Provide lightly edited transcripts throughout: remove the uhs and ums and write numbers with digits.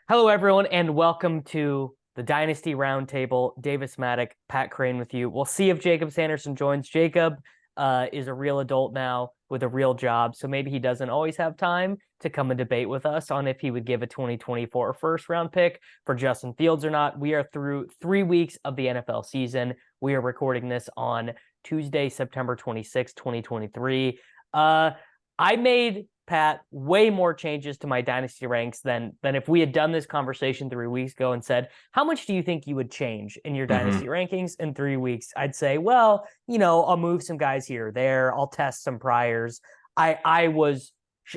Hello, everyone, and welcome to the Dynasty Roundtable. Davis Mattek, Pat Crane with you. We'll see if Jakob Sanderson joins. Jakob is a real adult now with a real job, so maybe he doesn't always have time to come and debate with us on if he would give a 2024 first-round pick for Justin Fields or not. We are through 3 weeks of the NFL season. We are recording this on Tuesday, September 26, 2023. I made Pat way more changes to my dynasty ranks than if we had done this conversation 3 weeks ago and said, how much do you think you would change in your dynasty rankings in 3 weeks? I'd say, well, I'll move some guys here or there. I'll test some priors. I was,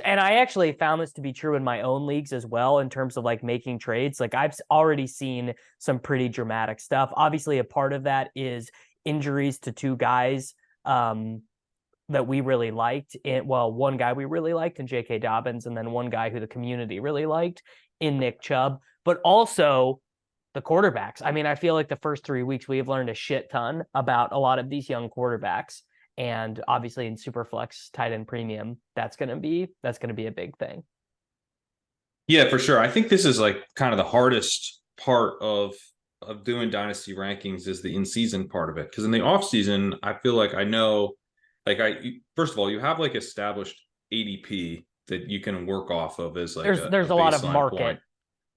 and I actually found this to be true in my own leagues as well, in terms of like making trades. Like I've already seen some pretty dramatic stuff. Obviously, a part of that is injuries to two guys that we really liked. One guy we really liked in J.K. Dobbins, and then one guy who the community really liked in Nick Chubb, but also the quarterbacks. I mean, I feel like the first 3 weeks we have learned a shit ton about a lot of these young quarterbacks, and obviously in Superflex tight end premium, that's going to be a big thing. Yeah, for sure. I think this is like kind of the hardest part of doing dynasty rankings is the in-season part of it. Because in the off-season, I feel like I know, first of all, you have like established ADP that you can work off of as like there's a lot of market point.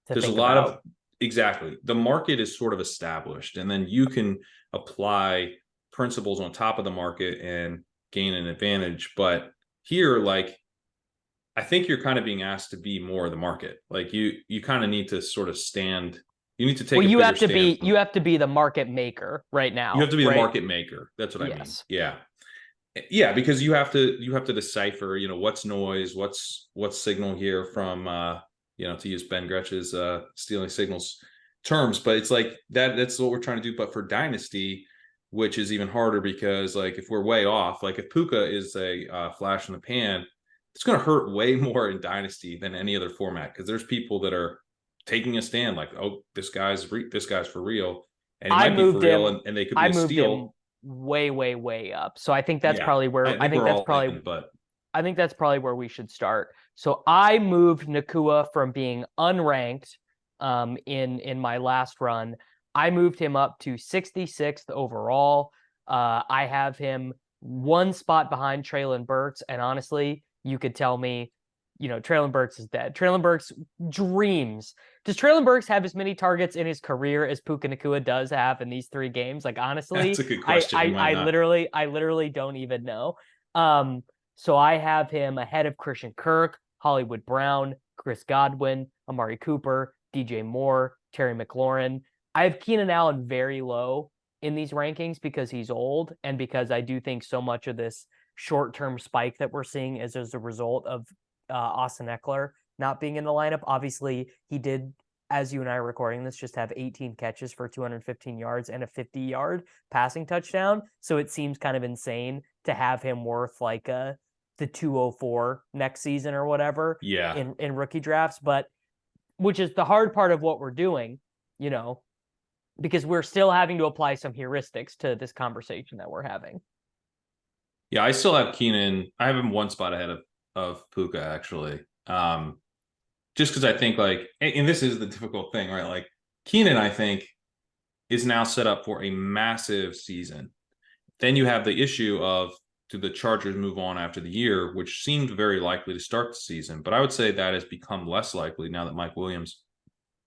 There's a lot of exactly. The market is sort of established, and then you can apply principles on top of the market and gain an advantage. But here, like, I think you're kind of being asked to be more of the market. Like you kind of need to sort of stand. You need to take. Well, you have to be the market maker right now. You have to be right? the market maker. That's what I mean. Yeah, because you have to decipher, what's noise, what's signal here from, to use Ben Gretch's stealing signals terms. But it's like that's what we're trying to do. But for Dynasty, which is even harder because like if we're way off, like if Puka is a flash in the pan, it's going to hurt way more in Dynasty than any other format, because there's people that are taking a stand like, oh, this guy's for real, and he might be for real, and they could be a steal. Way up. So I think that's probably where I think that's probably where we should start. So I moved Nacua from being unranked in my last run. I moved him up to 66th overall. I have him one spot behind Treylon Burks, and honestly, you could tell me, Treylon Burks is dead. Treylon Burks dreams. Does Treylon Burks have as many targets in his career as Puka Nacua does have in these 3 games? Like, honestly, that's a good question. I literally don't even know. So I have him ahead of Christian Kirk, Hollywood Brown, Chris Godwin, Amari Cooper, DJ Moore, Terry McLaurin. I have Keenan Allen very low in these rankings because he's old, and because I do think so much of this short-term spike that we're seeing is as a result of Austin Eckler not being in the lineup. Obviously, he did, as you and I are recording this, just have 18 catches for 215 yards and a 50-yard passing touchdown. So it seems kind of insane to have him worth like the 204 next season or whatever in rookie drafts. But which is the hard part of what we're doing, because we're still having to apply some heuristics to this conversation that we're having. Yeah, I still have Keenan. I have him one spot ahead of Puka, actually. Just because I think and this is the difficult thing, right? Like Keenan, I think, is now set up for a massive season. Then you have the issue of, do the Chargers move on after the year, which seemed very likely to start the season. But I would say that has become less likely now that Mike Williams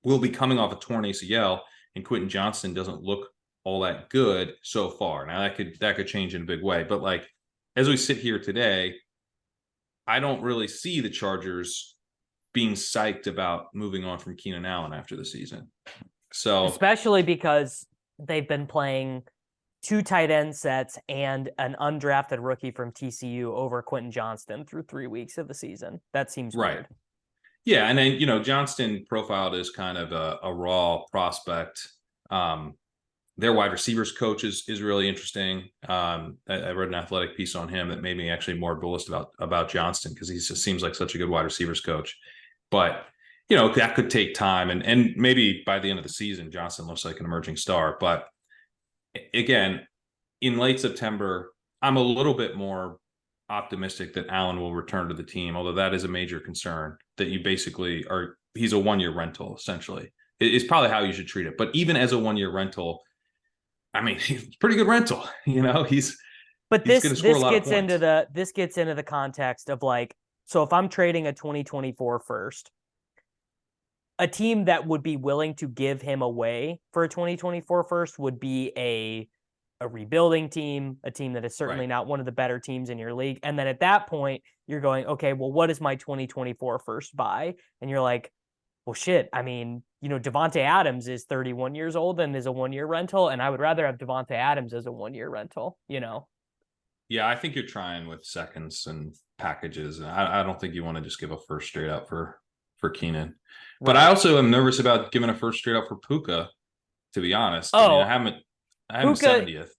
will be coming off a torn ACL and Quentin Johnston doesn't look all that good so far. Now that could change in a big way. But like, as we sit here today, I don't really see the Chargers being psyched about moving on from Keenan Allen after the season. So, especially because they've been playing 2 tight end sets and an undrafted rookie from TCU over Quentin Johnston through 3 weeks of the season. That seems weird. Yeah, and then Johnston profiled as kind of a raw prospect. Their wide receivers coach is really interesting. I read an athletic piece on him that made me actually more bullish about Johnston, because he just seems like such a good wide receivers coach. But, that could take time. And maybe by the end of the season, Johnston looks like an emerging star. But again, in late September, I'm a little bit more optimistic that Allen will return to the team, although that is a major concern that you basically are. He's a 1-year rental, essentially. It's probably how you should treat it. But even as a 1-year rental, I mean, he's pretty good rental. He's this going to score a lot of gets points. this gets into the context of like, so if I'm trading a 2024 first, a team that would be willing to give him away for a 2024 first would be a rebuilding team, a team that is certainly not one of the better teams in your league. And then at that point, you're going, okay, well, what is my 2024 first buy? And you're like, well, shit. I mean, Devontae Adams is 31 years old and is a 1-year rental, and I would rather have Devontae Adams as a 1-year rental. Yeah, I think you're trying with seconds and packages, and I don't think you want to just give a first straight out for Keenan. But I also am nervous about giving a first straight out for Puka, to be honest. I mean, I have him 70th.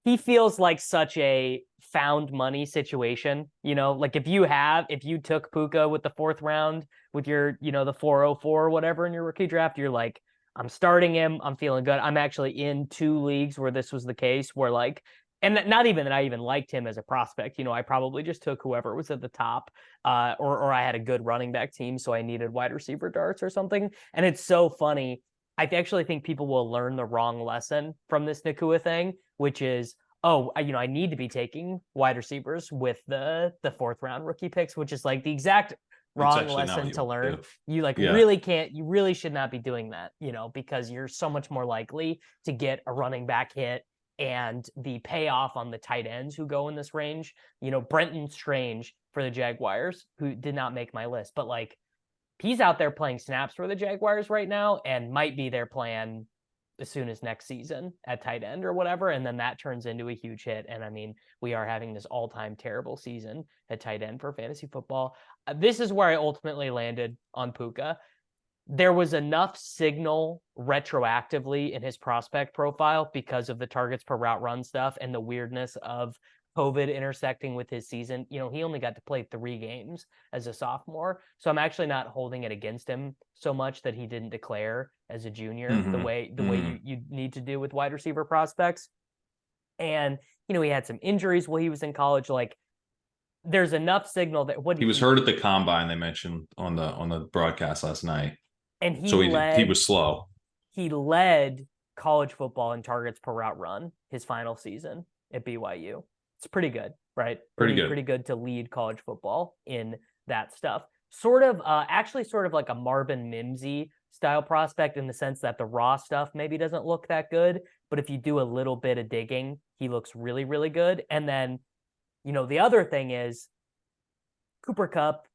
He feels like such a found money situation. Like if you took Puka with the 4th round with your, the 404 or whatever in your rookie draft, you're like, I'm starting him. I'm feeling good. I'm actually in 2 leagues where this was the case, where like, and not even that I even liked him as a prospect. I probably just took whoever was at the top, or I had a good running back team, so I needed wide receiver darts or something. And it's so funny. I actually think people will learn the wrong lesson from this Nacua thing, which is, I need to be taking wide receivers with the 4th round rookie picks, which is like the exact wrong lesson to learn. You really can't, you really should not be doing that, because you're so much more likely to get a running back hit and the payoff on the tight ends who go in this range. Brenton Strange for the Jaguars, who did not make my list, but like, he's out there playing snaps for the Jaguars right now and might be their plan as soon as next season at tight end or whatever. And then that turns into a huge hit. And I mean, we are having this all-time terrible season at tight end for fantasy football. This is where I ultimately landed on Puka. There was enough signal retroactively in his prospect profile because of the targets per route run stuff and the weirdness of COVID intersecting with his season. He only got to play 3 games as a sophomore. So I'm actually not holding it against him so much that he didn't declare as a junior the way you need to do with wide receiver prospects. And, he had some injuries while he was in college. Like, there's enough signal that he was hurt at the combine, they mentioned on the broadcast last night. And he was slow. He led college football in targets per route run his final season at BYU. It's pretty good, right? Pretty good to lead college football in that stuff. Sort of like a Marvin Mimsy style prospect in the sense that the raw stuff maybe doesn't look that good, but if you do a little bit of digging, he looks really, really good. And then, the other thing is Cooper Kupp.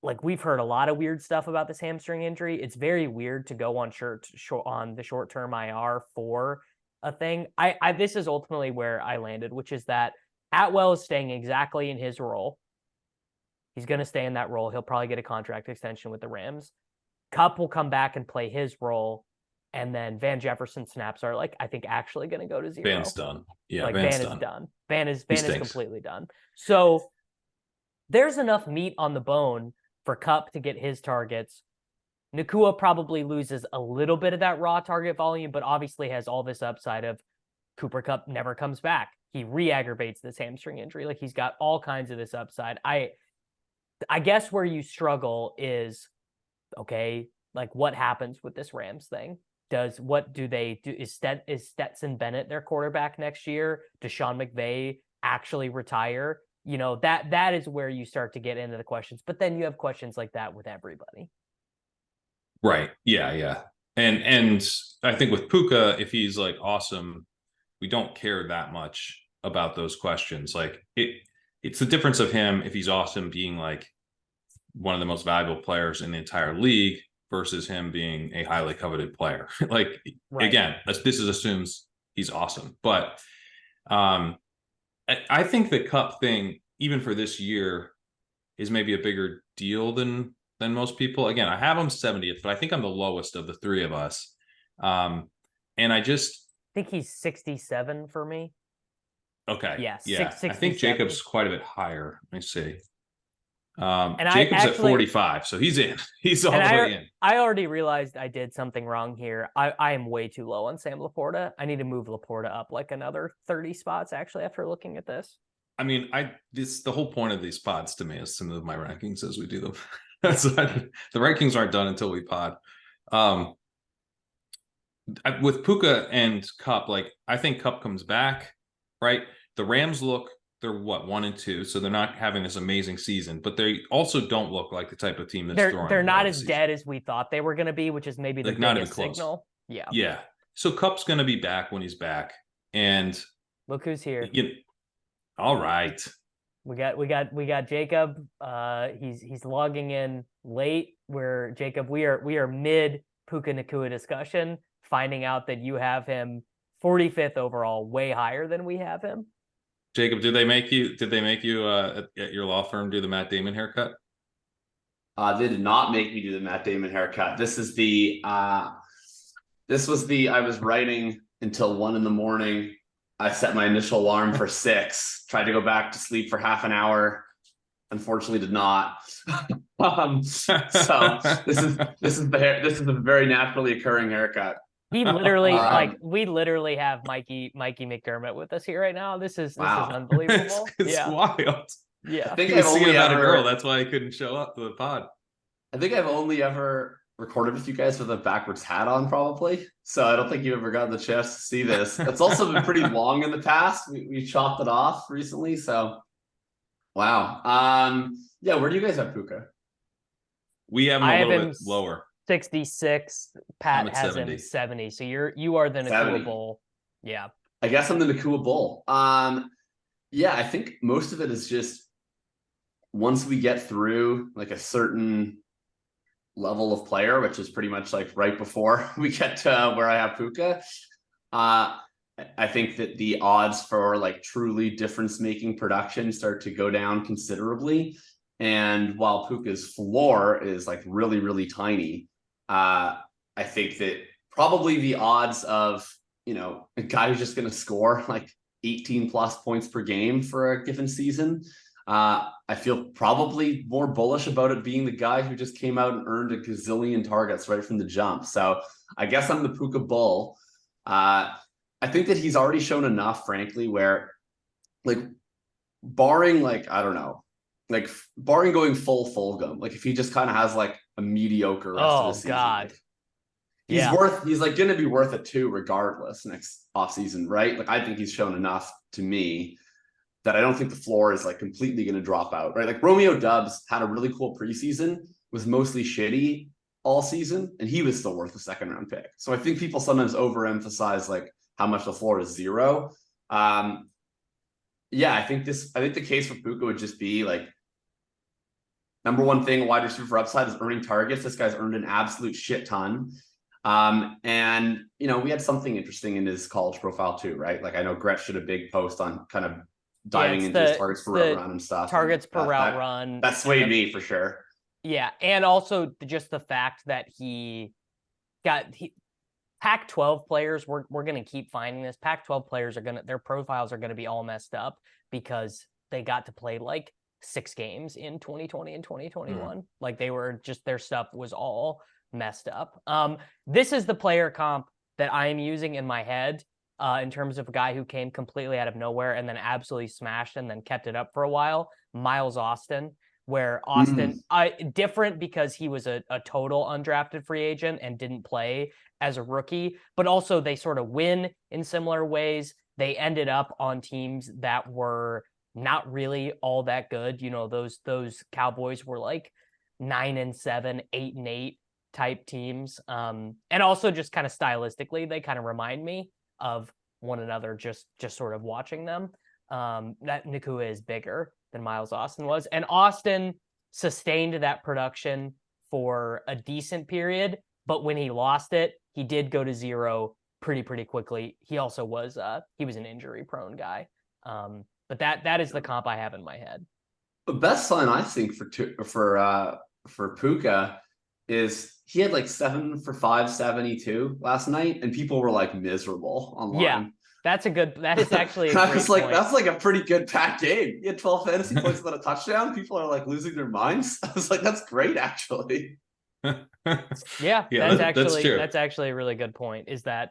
Like, we've heard a lot of weird stuff about this hamstring injury. It's very weird to go on the short-term IR for a thing. This is ultimately where I landed, which is that Atwell is staying exactly in his role. He's going to stay in that role. He'll probably get a contract extension with the Rams. Kupp will come back and play his role. And then Van Jefferson snaps are I think actually going to go to 0. Van's done. Yeah, Van is done. Van is completely done. So there's enough meat on the bone for Kupp to get his targets. Nacua probably loses a little bit of that raw target volume, but obviously has all this upside of Cooper Kupp never comes back. He re-aggravates this hamstring injury. Like, he's got all kinds of this upside. I guess where you struggle is, okay, like, what happens with this Rams thing? What do they do? Is Stetson Bennett their quarterback next year? Does Sean McVay actually retire? That is where you start to get into the questions. But then you have questions like that with everybody. Right. Yeah. And I think with Puka, if he's like awesome, we don't care that much about those questions. Like, it's the difference of him if he's awesome being like one of the most valuable players in the entire league versus him being a highly coveted player. Like, again, this assumes he's awesome. But I think the Kupp thing, even for this year, is maybe a bigger deal than most people. Again, I have him 70th, but I think I'm the lowest of the 3 of us. And I just think he's 67 for me. Okay. Yeah. I think Jacob's quite a bit higher. Let me see. And Jacob's at 45, so he's in. He's all the way in. I already realized I did something wrong here. I am way too low on Sam Laporta. I need to move Laporta up like another 30 spots, actually, after looking at this. I mean, the whole point of these pods to me is to move my rankings as we do them. The rankings aren't done until we pod. With Puka and Kupp, like I think Kupp comes back, right? The Rams they're what, 1-2, so they're not having this amazing season, but they also don't look like the type of team that's throwing. They're not as dead as we thought they were going to be, which is maybe the biggest signal. Yeah. Yeah. So Kupp's going to be back when he's back, and look who's here. All right. We got Jakob. He's logging in late. Where Jakob, we are mid Puka Nacua discussion, finding out that you have him 45th overall, way higher than we have him. Jakob, did they make you at your law firm do the Matt Damon haircut? They did not make me do the Matt Damon haircut. This was I was writing until 1 a.m. I set my initial alarm for 6, tried to go back to sleep for half an hour. Unfortunately did not. So this is a very naturally occurring haircut. He literally we literally have Mikey McDermott with us here right now. This is unbelievable. It's wild. Yeah. I think he was thinking about a girl. That's why I couldn't show up to the pod. I think I've only ever recorded with you guys with a backwards hat on, probably. So I don't think you've ever gotten the chance to see this. It's also been pretty long in the past. We chopped it off recently. So wow. Yeah, where do you guys have Puka? We have him a little bit lower. 66. Pat has 70. Him 70. So you are the Nacua Bull. Yeah. I guess I'm the Nacua Bull. Yeah, I think most of it is just once we get through like a certain level of player, which is pretty much like right before we get to where I have Puka. I think that the odds for like truly difference-making production start to go down considerably. And while Puka's floor is like really, really tiny, I think that probably the odds of, a guy who's just going to score like 18 plus points per game for a given season, I feel probably more bullish about it being the guy who just came out and earned a gazillion targets right from the jump. So I guess I'm the Puka Bull. I think that he's already shown enough, frankly, where like barring like, I don't know, like barring going full Fulgham, like if he just kind of has like a mediocre rest of the season. God. Like, he's like going to be worth a 2 regardless next offseason, right? Like I think he's shown enough to me that I don't think the floor is like completely going to drop out, right? Like Romeo Doubs had a really cool preseason, was mostly shitty all season, and he was still worth a 2nd-round pick. So I think people sometimes overemphasize like how much the floor is 0. Yeah, I think the case for Puka would just be like, number one thing, wide receiver for upside is earning targets. This guy's earned an absolute shit ton. And we had something interesting in his college profile too, right? Like I know Gretsch did a big post on kind of diving into his targets per route run and stuff. Targets per route run. That swayed me for sure. Yeah. And also just the fact that Pac-12 players, we're going to keep finding this. Pac-12 players their profiles are going to be all messed up because they got to play like 6 games in 2020 and 2021. Like they were just, their stuff was all messed up. This is the player comp that I am using in my head in terms of a guy who came completely out of nowhere and then absolutely smashed and then kept it up for a while. Miles Austin, where Austin, different because he was a total undrafted free agent and didn't play as a rookie, but also they sort of win in similar ways. They ended up on teams that were not really all that good. Those Cowboys were like 9-7, 8-8 type teams. And also just kind of stylistically, they kind of remind me of one another, just sort of watching them. That Nacua is bigger than Miles Austin was. And Austin sustained that production for a decent period, but when he lost it, he did go to 0 pretty quickly. He also was he was an injury prone guy. But that is the comp I have in my head. The best sign I think for Puka is he had like 7 for 572 last night, and people were like miserable online. Yeah, that is actually a great point. That's like a pretty good packed game. He had 12 fantasy points without a touchdown. People are like losing their minds. I was like, that's great, actually. Yeah, that's actually a really good point. Is that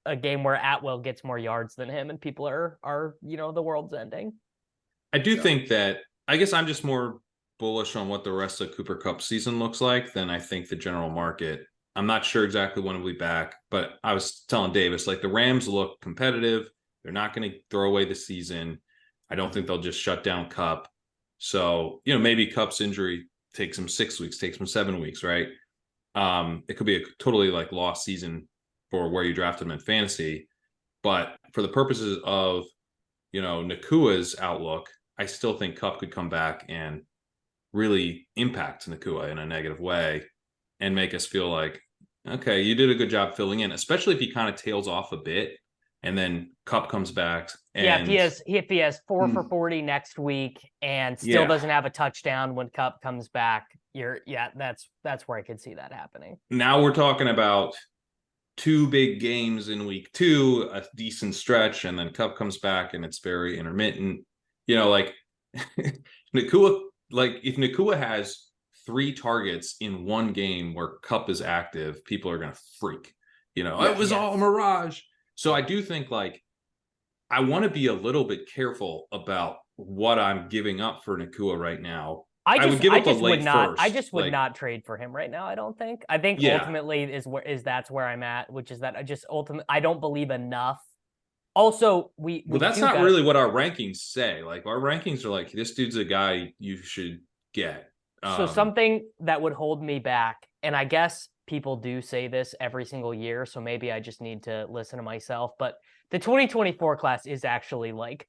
a game where Atwell gets more yards than him and people are the world's ending? I do think that, I guess I'm just more bullish on what the rest of Cooper Kupp season looks like than I think the general market. I'm not sure exactly when we'll be back, but I was telling Davis, like the Rams look competitive. They're not going to throw away the season. I don't think they'll just shut down Kupp. So, maybe Kupp's injury takes him 6 weeks, takes him 7 weeks, right? It could be a totally like lost season for where you drafted him in fantasy. But for the purposes of, Nacua's outlook, I still think Kupp could come back and really impact Nacua in a negative way and make us feel like, okay, you did a good job filling in, especially if he kind of tails off a bit and then Kupp comes back. And if he has 4 for 40 next week and still doesn't have a touchdown when Kupp comes back, that's where I could see that happening. Now we're talking about 2 big games in week 2, a decent stretch, and then Kupp comes back and it's very intermittent. Like Nacua, like if Nacua has 3 targets in one game where Kupp is active, people are going to freak. It was all a mirage. So I do think like I want to be a little bit careful about what I'm giving up for Nacua right now. I would give up a late first. I just would not trade for him right now. I don't think. I think ultimately that's where I'm at, which is that I don't believe enough. Also, that's not really what our rankings say. Like our rankings are like, this dude's a guy you should get. So something that would hold me back, and I guess people do say this every single year, so maybe I just need to listen to myself, but the 2024 class is actually like,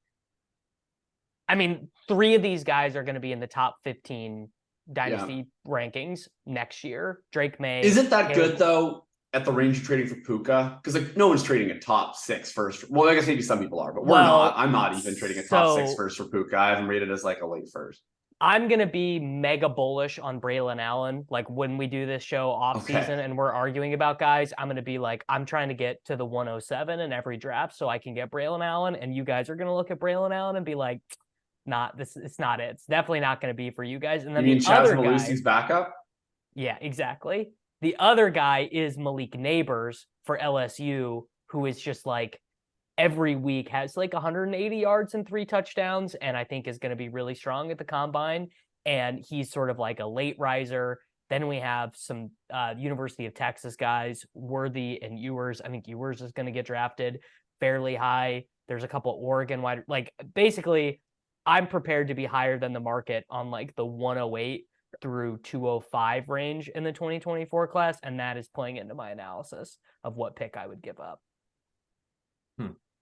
3 of these guys are going to be in the top 15 dynasty rankings next year. Drake May. Isn't that good though at the range of trading for Puka? Because like no one's trading a top 6 first. Well, I guess maybe some people are, but we're not. I'm not even trading a top 6 first for Puka. I have him rated as like a late first. I'm going to be mega bullish on Braylon Allen. Like when we do this show off season and we're arguing about guys, I'm going to be like, I'm trying to get to the 107 in every draft so I can get Braylon Allen. And you guys are going to look at Braylon Allen and be like, it's not it. It's definitely not going to be for you guys. And then you mean Chaz Malusi's backup? Yeah, exactly. The other guy is Malik Neighbors for LSU, who is just like every week has like 180 yards and 3 touchdowns, and I think is going to be really strong at the combine. And he's sort of like a late riser. Then we have some University of Texas guys, Worthy and Ewers. I think Ewers is going to get drafted fairly high. There's a couple Oregon wide, like basically I'm prepared to be higher than the market on like the 108 through 205 range in the 2024 class. And that is playing into my analysis of what pick I would give up.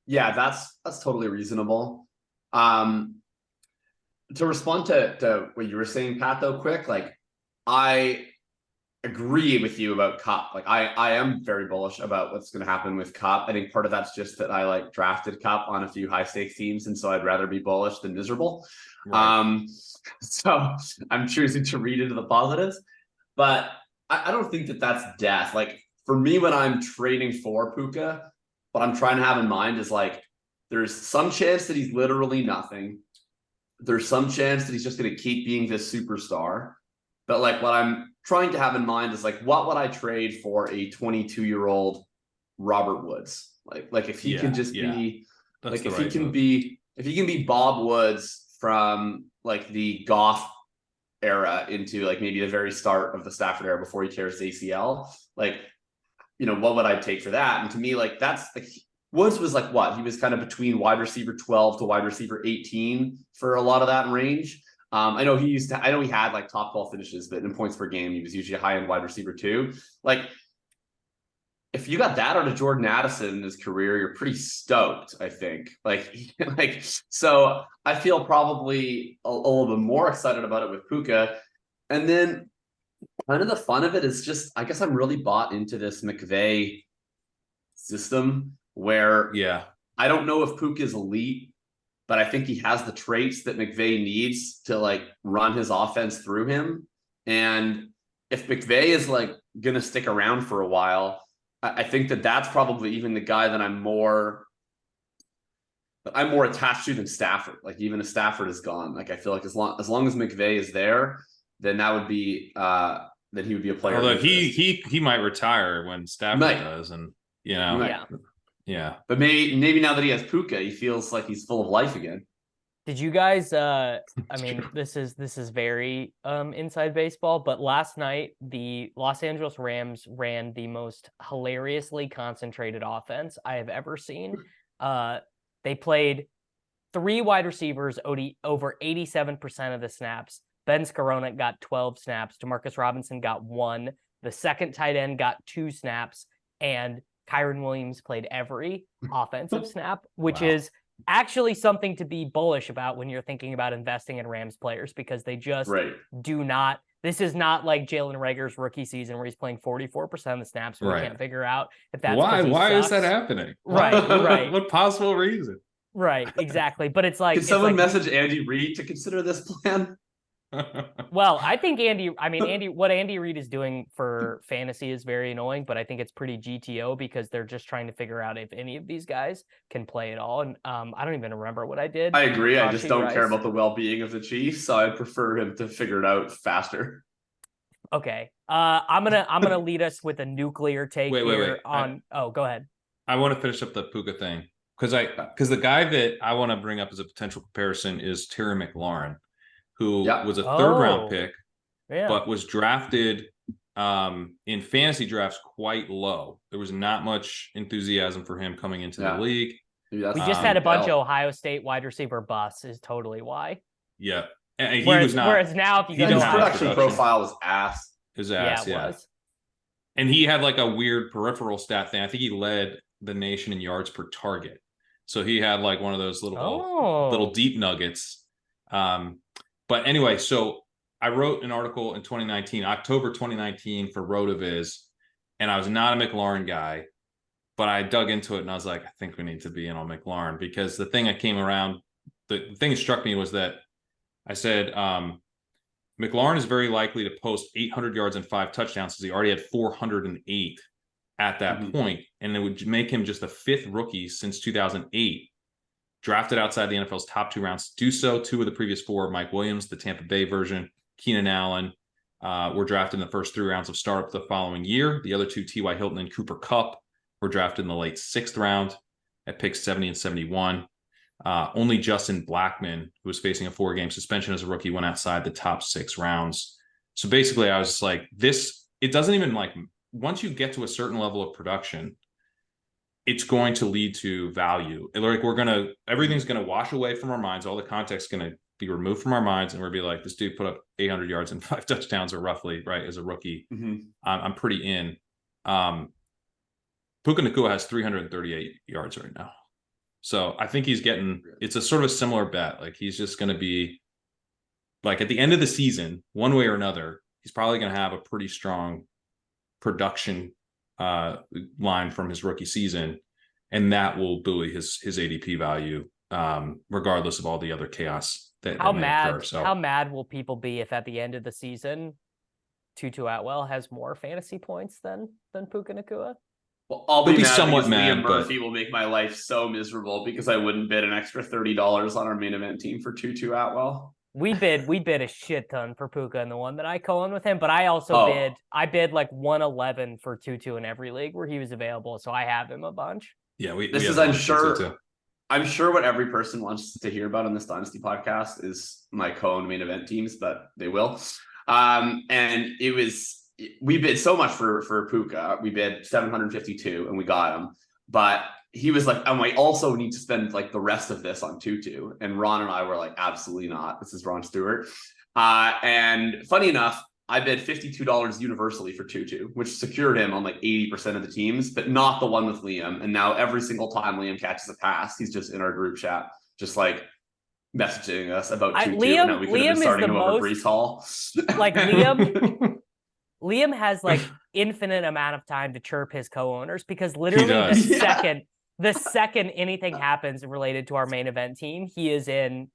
Yeah, that's totally reasonable. To respond to what you were saying, Pat, though, quick, like I agree with you about Kupp. Like I am very bullish about what's going to happen with Kupp. I think part of that's just that I like drafted Kupp on a few high stakes teams, and so I'd rather be bullish than miserable. Right. So I'm choosing to read into the positives, but I don't think that that's death. Like for me, when I'm trading for Puka, what I'm trying to have in mind is like, there's some chance that he's literally nothing. There's some chance that he's just going to keep being this superstar. But like what I'm trying to have in mind is like, what would I trade for a 22-year-old Robert Woods? Like if he can just be like, if he can be Bob Woods from like the Goff era into like maybe the very start of the Stafford era before he tears his ACL, like, what would I take for that? And to me, like that's like Woods was like what? He was kind of between wide receiver 12 to wide receiver 18 for a lot of that range. I know he had like top 12 finishes, but in points per game, he was usually a high-end wide receiver too. Like if you got that out of Jordan Addison in his career, you're pretty stoked, I think. So I feel probably a little bit more excited about it with Puka. And then kind of the fun of it is just, I guess I'm really bought into this McVay system where I don't know if Puka is elite, but I think he has the traits that McVay needs to like run his offense through him. And if McVay is like going to stick around for a while, I think that that's probably even the guy that I'm more attached to than Stafford. Like even if Stafford is gone, like I feel like as long as McVay is there, then that would be then he would be a player. Although he might retire when Stafford does, and yeah. But maybe now that he has Puka, he feels like he's full of life again. Did you guys I It's mean true. this is very inside baseball, but last night the Los Angeles Rams ran the most hilariously concentrated offense I have ever seen. They played 3 wide receivers over 87% of the snaps. Ben Skowronek got 12 snaps. Demarcus Robinson got 1. The second tight end got 2 snaps, and Kyron Williams played every offensive snap, which Wow. is actually something to be bullish about when you're thinking about investing in Rams players, because they just do not. This is not like Jalen Reagor's rookie season where he's playing 44% of the snaps, and we can't figure out if that's why is that sucks. happening? Right. What possible reason? Right, exactly. But it's like, Can someone message Andy Reid to consider this plan? Well, I think what Andy Reid is doing for fantasy is very annoying, but I think it's pretty GTO because they're just trying to figure out if any of these guys can play at all. And I don't even remember what I did. I agree. I just don't Rice. care about the well-being of the Chiefs, so I prefer him to figure it out faster. Okay. I'm gonna lead us with a nuclear take here on. Go ahead. I want to finish up the Puka thing because the guy that I want to bring up as a potential comparison is Terry McLaurin, who was a third round pick, but was drafted in fantasy drafts quite low. There was not much enthusiasm for him coming into the league. We just had a bunch of Ohio State wide receiver busts is totally why. Yeah. And he whereas, was not. Whereas now, if you go his production profile was ass. His ass, yeah. It was. And he had like a weird peripheral stat thing. I think he led the nation in yards per target. So he had like one of those little deep nuggets. But anyway, so I wrote an article in October 2019 for Rotoviz, and I was not a McLaurin guy, but I dug into it and I was like, I think we need to be in on McLaurin, because the thing that struck me was that I said, McLaurin is very likely to post 800 yards and 5 touchdowns because he already had 408 at that point, and it would make him just the 5th rookie since 2008 drafted outside the NFL's top 2 rounds to do so. 2 of the previous 4, Mike Williams, the Tampa Bay version, Keenan Allen, were drafted in the first 3 rounds of startup the following year. The other 2, T.Y. Hilton and Cooper Kupp, were drafted in the late 6th round at picks 70 and 71. Only Justin Blackmon, who was facing a 4-game suspension as a rookie, went outside the top 6 rounds. So basically, I was like, it doesn't even once you get to a certain level of production, it's going to lead to value. Like everything's going to wash away from our minds. All the context is going to be removed from our minds. And we'll be like, this dude put up 800 yards and 5 touchdowns, or roughly, right, as a rookie. I'm pretty in. Puka Nacua has 338 yards right now. So I think it's a sort of a similar bet. Like he's just going to be like at the end of the season, one way or another, he's probably going to have a pretty strong production line from his rookie season. And that will buoy his ADP value, regardless of all the other chaos that may occur. So how mad will people be if at the end of the season, Tutu Atwell has more fantasy points than Puka Nacua? Well, I'll be somewhat mad. Liam Murphy will make my life so miserable because I wouldn't bid an extra $30 on our main event team for Tutu Atwell. We bid a shit ton for Puka in the one that I co-owned with him, but I also bid like 111 for Tutu in every league where he was available, so I have him a bunch. Yeah, I'm sure what every person wants to hear about on this Dynasty podcast is my co-owned main event teams, but they will. And we bid so much for Puka. We bid 752 and we got him. But he was like, I also need to spend like the rest of this on Tutu. And Ron and I were like, absolutely not. This is Ron Stewart. And funny enough, I bid $52 universally for Tutu, which secured him on like 80% of the teams, but not the one with Liam. And now every single time Liam catches a pass, he's just in our group chat, just like messaging us about Tutu. Liam we could have been starting him over Breece Hall. Like Liam has like infinite amount of time to chirp his co-owners, because literally the second anything happens related to our main event team, he is in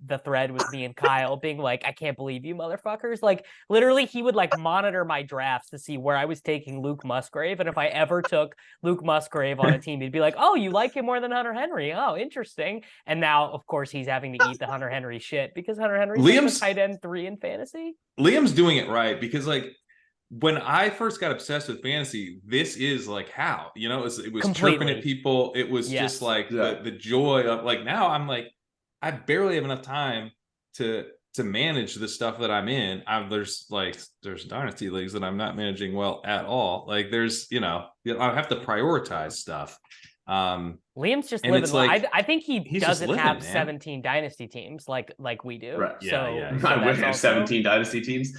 the thread with me and Kyle being like, I can't believe you motherfuckers. Like literally he would like monitor my drafts to see where I was taking Luke Musgrave. And if I ever took Luke Musgrave on a team, he'd be like, oh, you like him more than Hunter Henry. Oh, interesting. And now of course he's having to eat the Hunter Henry shit because Hunter Henry's like tight end 3 in fantasy. Liam's doing it right, because like when I first got obsessed with fantasy, this is like how, it was chirping at people. It was just like the joy of like, now I'm like, I barely have enough time to manage the stuff that I'm in. There's dynasty leagues that I'm not managing well at all. Like there's, I have to prioritize stuff. Liam's just and living. it's like, I think he he's doesn't just living, have man. 17 dynasty teams like we do. Right. Yeah, So, yeah. so I wish that's I have also... 17 dynasty teams.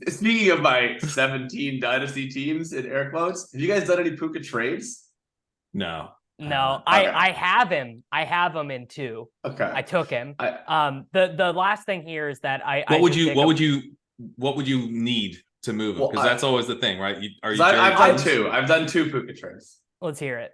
Speaking of my 17 dynasty teams in air quotes, have you guys done any Puka trades? No, Okay. I have him. I have him in 2. Okay. I took him. The last thing here is that what would you need to move him? Because that's always the thing, right? I've done 2 Puka trades. Let's hear it.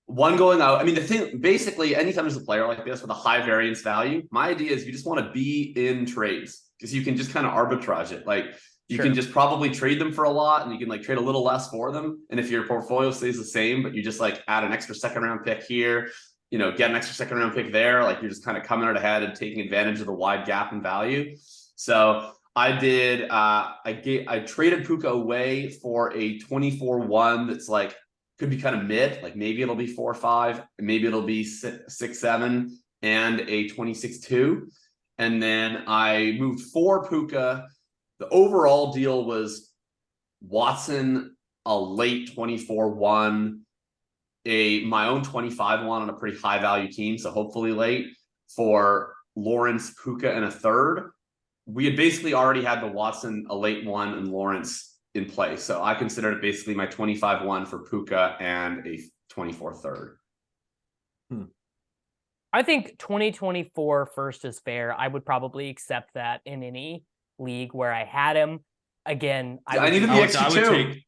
One going out. I mean, the thing, basically, anytime there's a player like this with a high variance value, my idea is you just want to be in trades because you can just kind of arbitrage it. Like you can just probably trade them for a lot and you can like trade a little less for them. And if your portfolio stays the same, but you just like add an extra second round pick here, get an extra second round pick there, like you're just kind of coming out ahead and taking advantage of the wide gap in value. So I did, I traded Puka away for a 24-1 that's like, could be kind of mid, like maybe it'll be 4-5, maybe it'll be 6-7, and a 26-2. And then I moved 4 Puka. The overall deal was Watson, a late 24-1, my own 25-1 on a pretty high value team, so hopefully late, for Lawrence, Puka, and a third. We had basically already had the Watson, a late 1, and Lawrence in play. So I considered it basically my 25-1 for Puka and a 24 third. I think 2024 first is fair. I would probably accept that in any league where I had him. Again, I need to be extra 2. Take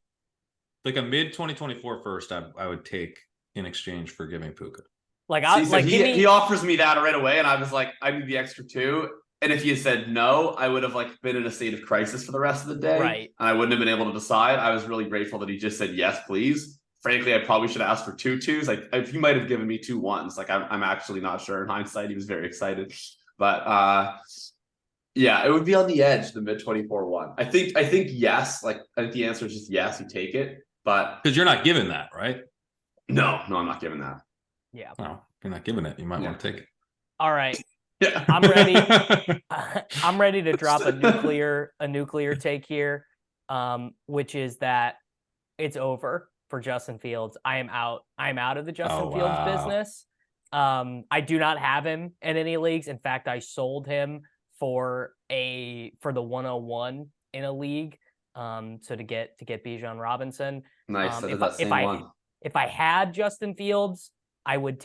like a mid 2024 first. I would take in exchange for giving Puka. He offers me that right away, and I was like, I need the extra 2. And if you said no, I would have like been in a state of crisis for the rest of the day. Right. And I wouldn't have been able to decide. I was really grateful that he just said, yes, please. Frankly, I probably should have asked for 2 2s. Like he might have given me 2 1s. Like I'm actually not sure in hindsight. He was very excited. But yeah, it would be on the edge, the mid 24-1. I think yes. Like I think the answer is just yes, you take it. But because you're not giving that, right? No, I'm not giving that. Yeah. No, you're not giving it. You might want to take it. All right. Yeah. I'm ready. I'm ready to drop a nuclear take here, which is that it's over for Justin Fields. I'm out of the Justin Fields business. I do not have him in any leagues. In fact, I sold him for the 101 in a league. So to get Bijan Robinson. Nice. If I had Justin Fields, I would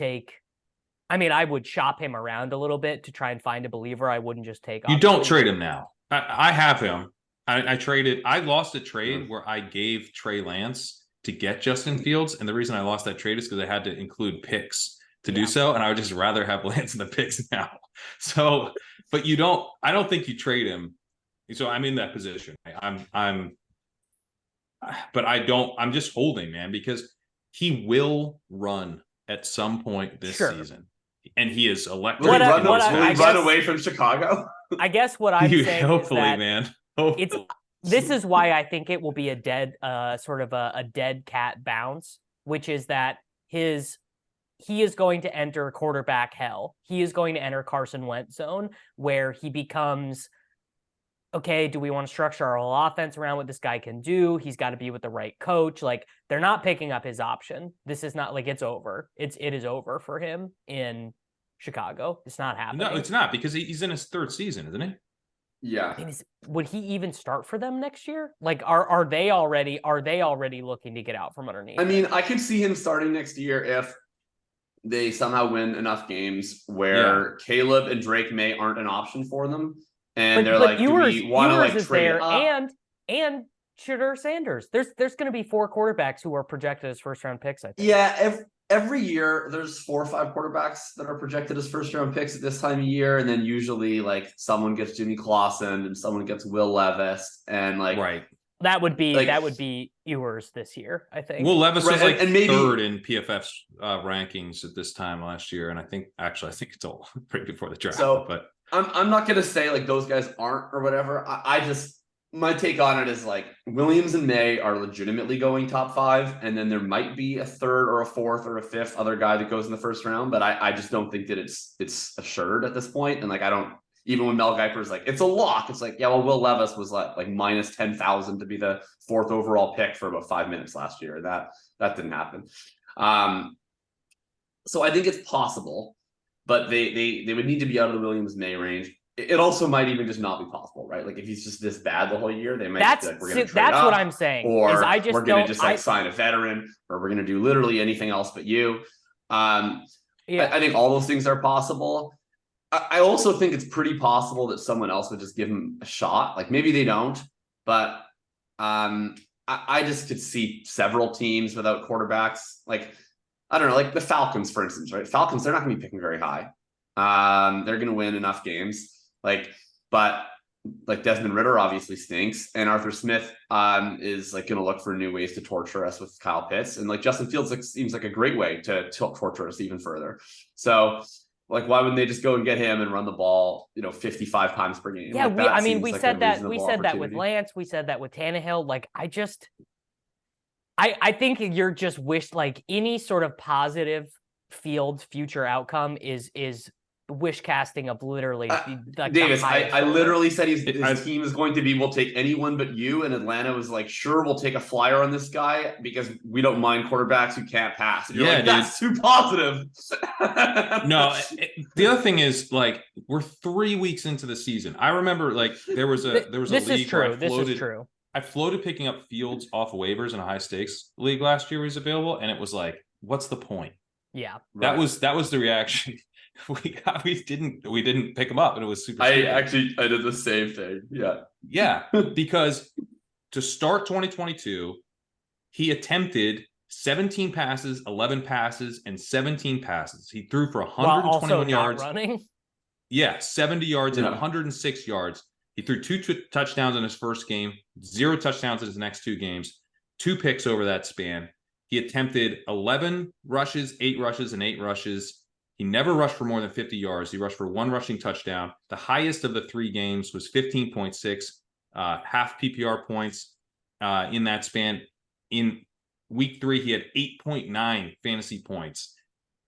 shop him around a little bit to try and find a believer. I wouldn't just take. You don't trade him now. I have him. I lost a trade where I gave Trey Lance to get Justin Fields. And the reason I lost that trade is because I had to include picks to do so. And I would just rather have Lance in the picks now. So, but I don't think you trade him. So I'm in that position. I'm just holding, man, because he will run at some point this season. And he is electric. Will he run away from Chicago? I guess what I'm saying hopefully, is that man. This is why I think it will be a dead, sort of a dead cat bounce, which is that he is going to enter quarterback hell. He is going to enter Carson Wentz zone where he becomes, okay, do we want to structure our whole offense around what this guy can do? He's got to be with the right coach. Like they're not picking up his option. This is not like it's over. It is over for him in Chicago. It's not happening. No, it's not because he's in his 3rd season, isn't he? Yeah. I mean, would he even start for them next year? Like, are they already looking to get out from underneath? I mean, I could see him starting next year if they somehow win enough games where Caleb and Drake May aren't an option for them, and they're like, do we want to like trade up? And Shadur Sanders. There's going to be 4 quarterbacks who are projected as 1st-round picks. I think. Yeah. Every year there's 4 or 5 quarterbacks that are projected as 1st-round picks at this time of year. And then usually like someone gets Jimmy Clausen and someone gets Will Levis and like, right. That would be Ewers this year, I think. Will Levis was like maybe 3rd in PFF's rankings at this time last year. And I think it's all right before the draft. So but I'm not going to say like those guys aren't or whatever. I just, my take on it is like Williams and May are legitimately going top 5, and then there might be a third or a fourth or a fifth other guy that goes in the first round, but I just don't think that it's assured at this point. And like I don't, even when Mel Kiper's like it's a lock, it's like, yeah, well, Will Levis was like minus 10,000 to be the 4th overall pick for about 5 minutes last year. That didn't happen. So I think it's possible, but they would need to be out of the Williams May range. It also might even just not be possible, right? Like if he's just this bad the whole year, they might be like, we're going to trade that's up, what I'm saying. or I just we're going to just like sign a veteran, or we're going to do literally anything else but you. I think all those things are possible. I also think it's pretty possible that someone else would just give him a shot. Like maybe they don't, but I just could see several teams without quarterbacks. Like I don't know, like the Falcons, for instance, right? Falcons, they're not going to be picking very high. They're going to win enough games. But Desmond Ridder obviously stinks, and Arthur Smith is like going to look for new ways to torture us with Kyle Pitts, and like Justin Fields seems like a great way to torture us even further. So like, why wouldn't they just go and get him and run the ball, 55 times per game? Yeah, like, we said that with Lance, we said that with Tannehill. Like I think you're just like any sort of positive Fields future outcome is wish casting of literally Davis. I literally said his team is going to be, we'll take anyone but you, and Atlanta was like, sure, we'll take a flyer on this guy because we don't mind quarterbacks who can't pass. And you're like, that's too positive. No, the other thing is like we're 3 weeks into the season. I remember like there was a this league is true. where This is true. I floated picking up Fields off waivers in a high stakes league last year. He was available, and it was like, what's the point? Yeah, that was the reaction. We didn't pick him up, and it was super. I did the same thing. Yeah, because to start 2022, he attempted 17 passes, 11 passes, and 17 passes. He threw for 121 yards. Running. Yeah, 70 yards and 106 yards. He threw 2 touchdowns in his first game, 0 touchdowns in his next 2 games, 2 picks over that span. He attempted 11 rushes, 8 rushes, and 8 rushes. He never rushed for more than 50 yards. He rushed for 1 rushing touchdown. The highest of the 3 games was 15.6 half PPR points in that span. In week 3, he had 8.9 fantasy points.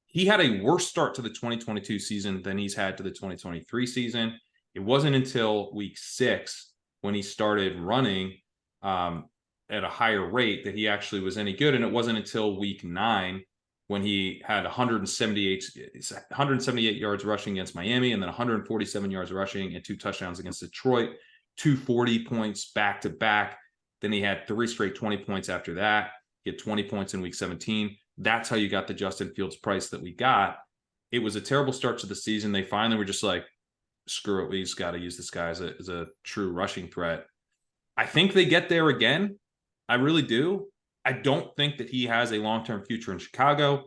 He had a worse start to the 2022 season than he's had to the 2023 season. It wasn't until week 6 when he started running at a higher rate that he actually was any good. And it wasn't until week 9 when he had 178 yards rushing against Miami, and then 147 yards rushing and 2 touchdowns against Detroit, 240 points back to back. Then he had 3 straight 20 points after that. He had 20 points in week 17. That's how you got the Justin Fields price that we got. It was a terrible start to the season. They finally were just like, screw it, we just got to use this guy as a true rushing threat. I think they get there again. I really do. I don't think that he has a long-term future in Chicago.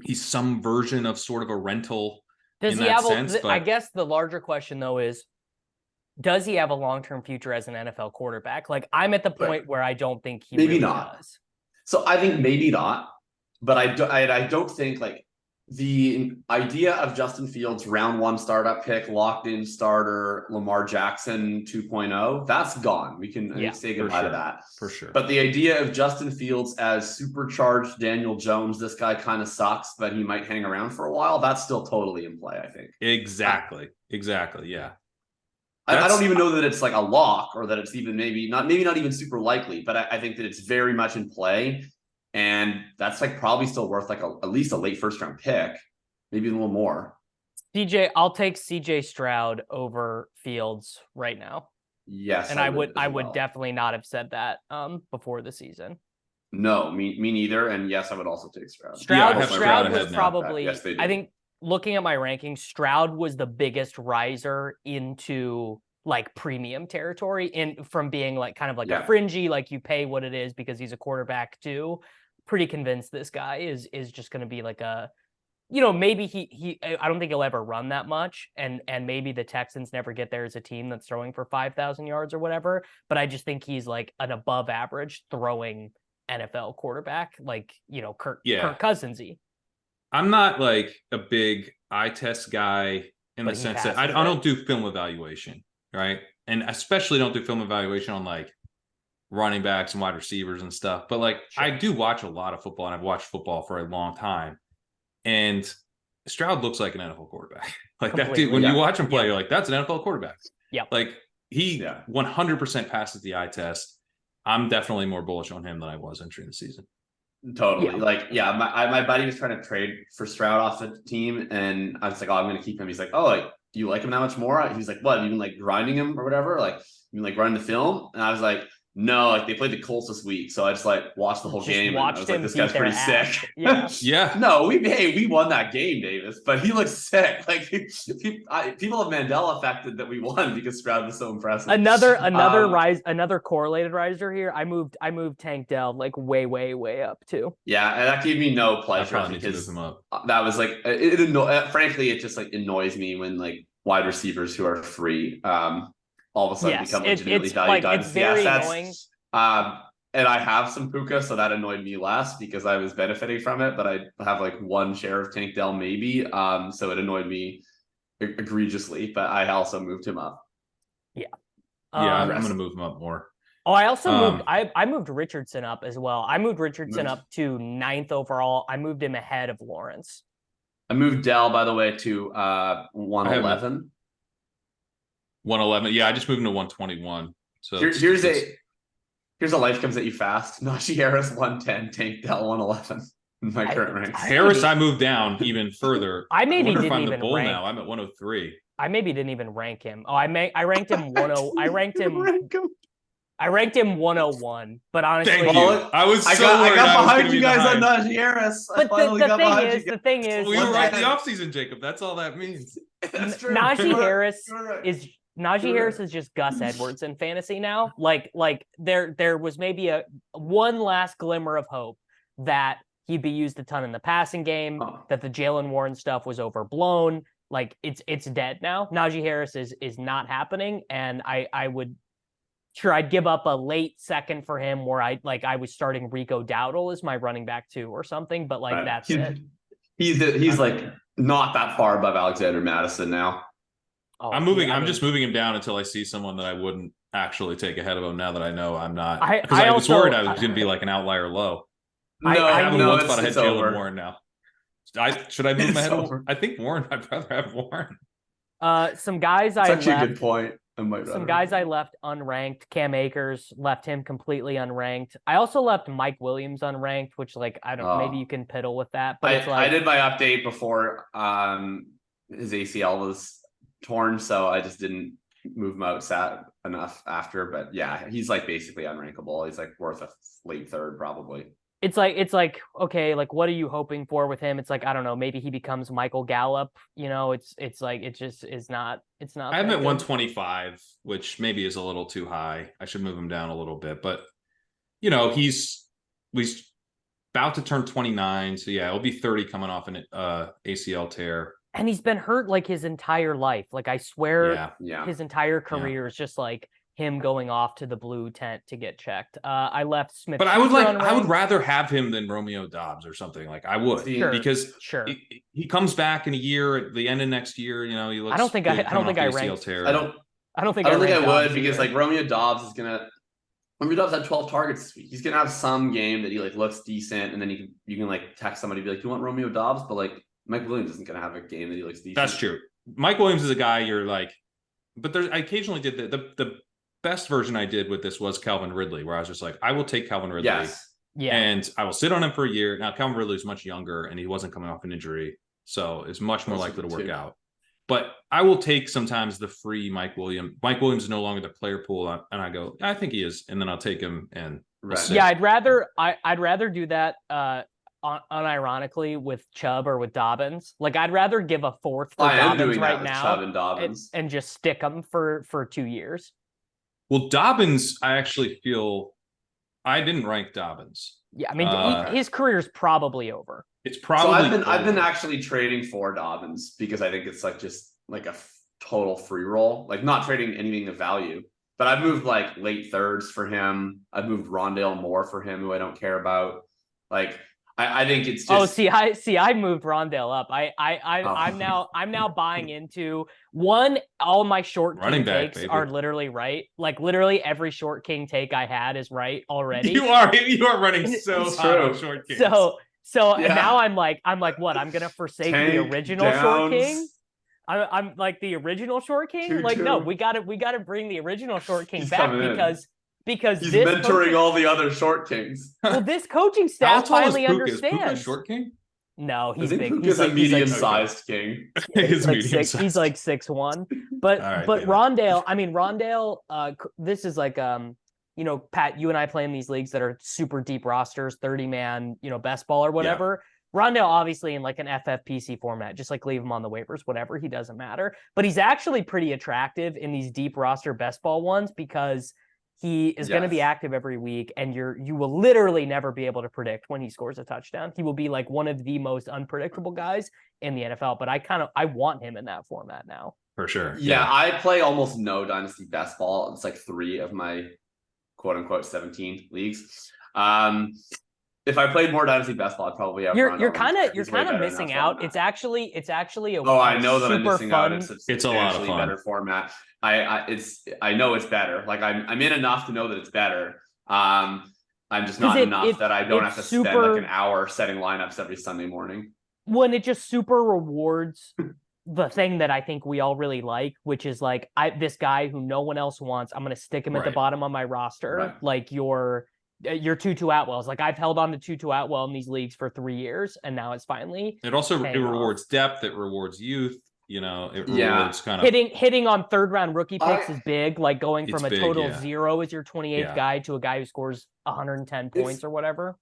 He's some version of sort of a rental in that sense. But I guess the larger question, though, is does he have a long-term future as an NFL quarterback? Like, I'm at the point where I don't think he really does. So I think maybe not. But I don't think, like, the idea of Justin Fields round 1 startup pick, locked in starter, Lamar Jackson 2.0, that's gone. We can say goodbye to that. For sure. But the idea of Justin Fields as supercharged Daniel Jones, this guy kind of sucks, but he might hang around for a while, that's still totally in play, I think. Exactly. Yeah. I don't even know that it's like a lock, or that it's even maybe not even super likely, but I think that it's very much in play. And that's like probably still worth like at least a late first round pick, maybe a little more. I'll take CJ Stroud over Fields right now. Yes. And I would definitely not have said that before the season. No, me neither. And yes, I would also take Stroud. Stroud was probably, I think looking at my rankings, Stroud was the biggest riser into like premium territory, from being like kind of like a fringy, like you pay what it is because he's a quarterback too. Pretty convinced this guy is just going to be like a, maybe he I don't think he'll ever run that much, and maybe the Texans never get there as a team that's throwing for 5,000 yards or whatever, but I just think he's like an above average throwing NFL quarterback, like, Kirk Cousins-y. I'm not like a big eye test guy in the sense that I don't do film evaluation, right? and especially don't do film evaluation on like running backs and wide receivers and stuff. But like, Sure. I do watch a lot of football, and I've watched football for a long time. And Stroud looks like an NFL quarterback. Like that dude, when you watch him play, you're like, that's an NFL quarterback. Yeah. Like he 100% passes the eye test. I'm definitely more bullish on him than I was entering the season. Totally. Like, my buddy was trying to trade for Stroud off the team, and I was like, oh, I'm going to keep him. He's like, oh, like, do you like him that much more? He's like, what? Have you been like grinding him or whatever? Like, you been like running the film? And I was like, no, like they played the Colts this week, so I just like watched the whole game. And I was like, this guy's pretty sick. Yeah. Yeah. No, we won that game, Davis, but he looks sick. Like people have Mandela affected that we won because Stroud was so impressive. Another correlated riser here. I moved Tank Dell like way up too. Yeah, and that gave me no pleasure because that was like frankly, it just like annoys me when like wide receivers who are free all of a sudden become legitimately valued dynasty assets. And I have some Puka, so that annoyed me less because I was benefiting from it, but I have like one share of Tank Dell maybe. So it annoyed me egregiously, but I also moved him up. Yeah. I'm going to move him up more. Oh, I also moved I moved Richardson up as well. I moved Richardson up to 9th overall. I moved him ahead of Lawrence. I moved Dell, by the way, to 111. 111. Yeah, I just moved him to 121. So here's a life comes at you fast. Najee Harris 110, Tank Dell 111. My current rank. Harris, I moved down even further. I maybe didn't even rank. Now I'm at 103. I maybe didn't even rank him. Oh, I ranked him 10. I ranked him 101, but honestly, I got behind you guys on Najee Harris. But the thing is, we were right in the offseason, Jacob. That's all that means. That's true. Najee Harris is just Gus Edwards in fantasy now. Like there was maybe one last glimmer of hope that he'd be used a ton in the passing game, that the Jalen Warren stuff was overblown. Like it's dead now. Najee Harris is not happening, and I'd give up a late second for him where I was starting Rico Dowdle as my running back 2 or something, but like that's it. He's like not that far above Alexander Madison now. Oh, I'm just moving him down until I see someone that I wouldn't actually take ahead of him now that I know I'm not. Because I was worried I was going to be like an outlier low. I have one spot ahead of Jalen Warren now. Should I move him ahead of Warren? I think Warren. I'd rather have Warren. Some guys That's actually a good point. Some guys I left unranked. Cam Akers, left him completely unranked. I also left Mike Williams unranked, which like I don't maybe you can piddle with that. But it's like, I did my update before his ACL was torn, so I just didn't move him out enough after. But yeah, he's like basically unrankable. He's like worth a late third probably. It's like okay, like what are you hoping for with him? It's like I don't know, maybe he becomes Michael Gallup. You know, it's like it just is not. It's not. I have him at 125, which maybe is a little too high. I should move him down a little bit, but you know he's about to turn 29, so yeah, it'll be 30 coming off an ACL tear. And he's been hurt like his entire life. Like I swear, his entire career is just like him going off to the blue tent to get checked. I left Smith. But I would rather have him than Romeo Doubs or something. Like I would because he comes back in a year at the end of next year. You know, he looks. I don't think I ranked. I don't think I would because like Romeo Doubs had 12 targets this week. He's gonna have some game that he like looks decent, and then you can like text somebody and be like, "Do you want Romeo Doubs?" But like Mike Williams isn't gonna have a game that he looks decent. That's true. Mike Williams is a guy you're like, but I occasionally did the best version I did with this was Calvin Ridley, where I was just like, I will take Calvin Ridley. Yes. Yeah. And I will sit on him for a year. Now, Calvin Ridley is much younger and he wasn't coming off an injury. So it's much more likely to work out. But I will take sometimes the free Mike Williams. Mike Williams is no longer the player pool. And I go, I think he is. And then I'll take him and yeah, I'd rather do that unironically with Chubb or with Dobbins. Like I'd rather give a fourth for Dobbins right now Chubb and Dobbins and just stick them for 2 years. Well, Dobbins, I actually feel I didn't rank Dobbins. Yeah, I mean, his career's probably over. It's probably. So I've been actually trading for Dobbins because I think it's like just like a total free roll, like not trading anything of value. But I've moved like late thirds for him. I've moved Rondale Moore for him, who I don't care about. Like I think it's just. Oh, I moved Rondale up. Oh. I'm now buying into one. All my short Running king back, takes baby. are literally right. Like literally every short king take I had is right already. You are running so It's hot true. on short kings. So Yeah. now I'm like what? I'm gonna forsake the Tank original short Downs. king. I'm like the original short king. Like no, we gotta bring the original short king He's back coming in. because He's this mentoring all the other short kings. well, this coaching How staff tall is finally Puka? Is Puka a understands. short king? No, I he's think big. Puka's a medium-sized king. He's like medium six. He's like 6'1". But All right, Rondale, I mean Rondale. This is like you know, Pat, you and I play in these leagues that are super deep rosters, 30-man, you know, best ball or whatever. Rondale, obviously, in like an FFPC format, just like leave him on the waivers, whatever. He doesn't matter. But he's actually pretty attractive in these deep roster best ball ones because he is going to be active every week, and you will literally never be able to predict when he scores a touchdown. He will be like one of the most unpredictable guys in the NFL. But I want him in that format now. For sure. Yeah, I play almost no Dynasty best ball. It's like 3 of my quote unquote 17 leagues. If I played more Dynasty best ball, I'd probably have. You're kind of missing out. It's actually a I know that I'm super missing fun. out. It's a lot of fun. Better format. I know it's better. Like I'm in enough to know that it's better. I'm just not enough that I don't have to spend like an hour setting lineups every Sunday morning. When it just super rewards the thing that I think we all really like, which is like this guy who no one else wants. I'm gonna stick him at the bottom of my roster, like your Tutu Atwell's. Like I've held on to Tutu Atwell in these leagues for 3 years, and now it's finally. It also rewards depth. It rewards youth. You know, it rewards kind of hitting on 3rd round rookie picks is big. Like going from a total 0 as your 28th guy to a guy who scores 110 points or whatever.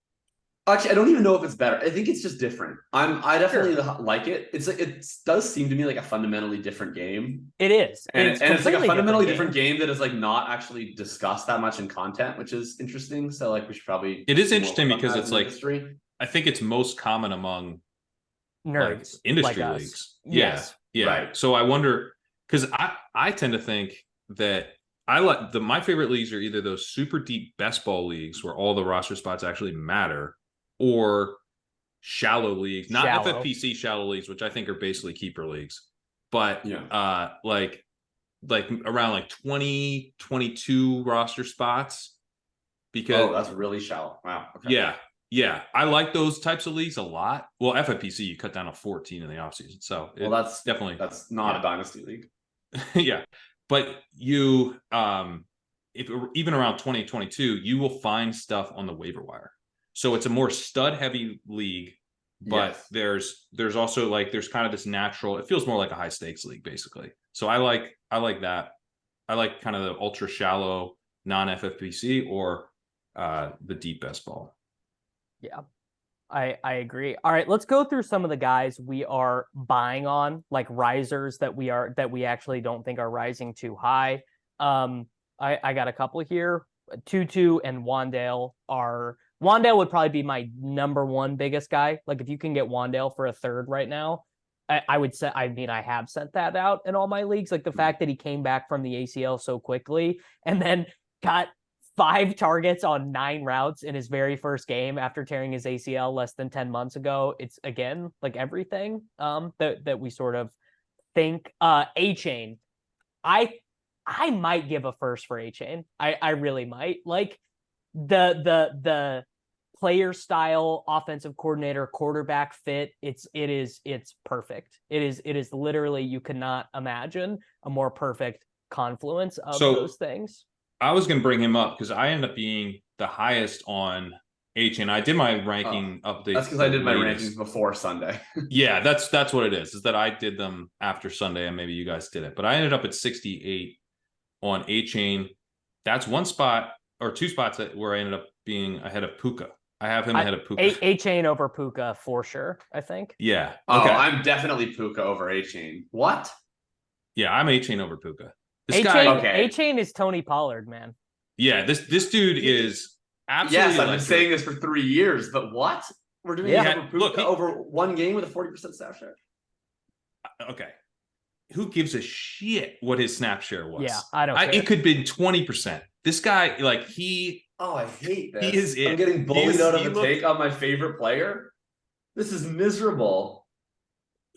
Actually, I don't even know if it's better. I think it's just different. I definitely like it. It's like it does seem to me like a fundamentally different game. It is, and it's like a fundamentally different game that is like not actually discussed that much in content, which is interesting. So like we should probably. It is interesting because it's like I think it's most common among nerds, like industry like leagues. Yes. Yeah. Right. So I wonder because I tend to think that I like my favorite leagues are either those super deep best ball leagues where all the roster spots actually matter, or shallow leagues, not FFPC shallow leagues, which I think are basically keeper leagues, but like around like 20, 22 roster spots. Because that's really shallow. Wow. Okay. Yeah. I like those types of leagues a lot. Well, FFPC you cut down to 14 in the offseason. So that's not a dynasty league. Yeah. But you if even around 2022, you will find stuff on the waiver wire. So it's a more stud heavy league, but there's also like there's kind of this natural, it feels more like a high stakes league basically. So I like that. I like kind of the ultra shallow non FFPC or the deep best ball. Yeah. I agree. All right, let's go through some of the guys we are buying on, like risers that we actually don't think are rising too high. I got a couple here. Tutu and Wandale would probably be my number one biggest guy. Like if you can get Wandale for a 3rd right now, I would say, I mean, I have sent that out in all my leagues. Like the fact that he came back from the ACL so quickly and then got 5 targets on 9 routes in his very first game after tearing his ACL less than 10 months ago. It's again, like everything that we sort of think. Achane, I might give a first for Achane. I really might. Like the player style, offensive coordinator, quarterback fit. It's perfect. It is literally, you could not imagine a more perfect confluence of those things. I was going to bring him up because I ended up being the highest on Achane. I did my ranking update. That's because I did my rankings before Sunday. Yeah, that's what it is that I did them after Sunday and maybe you guys did it. But I ended up at 68 on Achane. That's 1 spot or 2 spots where I ended up being ahead of Puka. I have him ahead of Puka. Achane over Puka for sure, I think. Yeah. Okay. I'm definitely Puka over Achane. What? Yeah, I'm Achane over Puka. Achane is Tony Pollard, man. Yeah, this dude is absolutely. Yes, I've been saying this for 3 years, but what? We're doing over 1 game with a 40% snap share. Okay, who gives a shit what his snap share was? Yeah, I don't care. It could be 20%. This guy, like he Oh, I hate this. He is it. I'm getting bullied out of a take on my favorite player. This is miserable.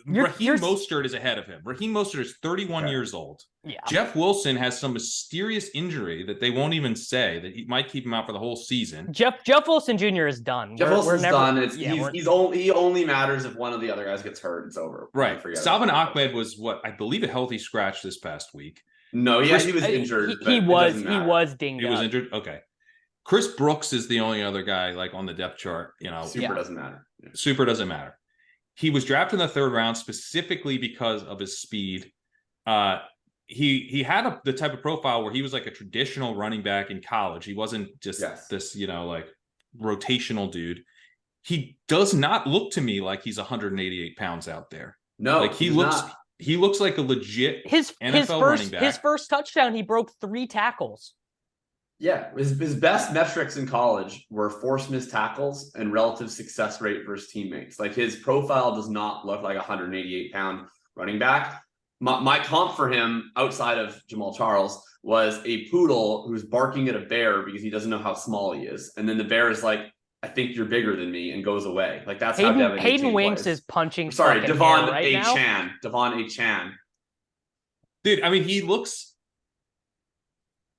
Raheem Mostert is ahead of him. Raheem Mostert is 31 years old. Yeah. Jeff Wilson has some mysterious injury that they won't even say that he might keep him out for the whole season. Jeff Wilson Jr. is done. Jeff Wilson's done. He only matters if one of the other guys gets hurt. It's over. Right. Salvin Ahmed was I believe a healthy scratch this past week. No, he was injured. He was dinged up. He was injured. Okay. Chris Brooks is the only other guy like on the depth chart. Super doesn't matter. Yeah. Super doesn't matter. He was drafted in the 3rd round specifically because of his speed. He had the type of profile where he was like a traditional running back in college. He wasn't just this, like rotational dude. He does not look to me like he's 188 pounds out there. No, like he looks like a legit NFL running back. His first touchdown, he broke 3 tackles. Yeah, his best metrics in college were forced missed tackles and relative success rate versus teammates. Like his profile does not look like a 188-pound running back. My comp for him outside of Jamal Charles was a poodle who's barking at a bear because he doesn't know how small he is. And then the bear is like, I think you're bigger than me, and goes away. Like that's how Devon Hayden Winks is punching. Sorry, Devon right Achane. Devon Achane. Dude, I mean, he looks.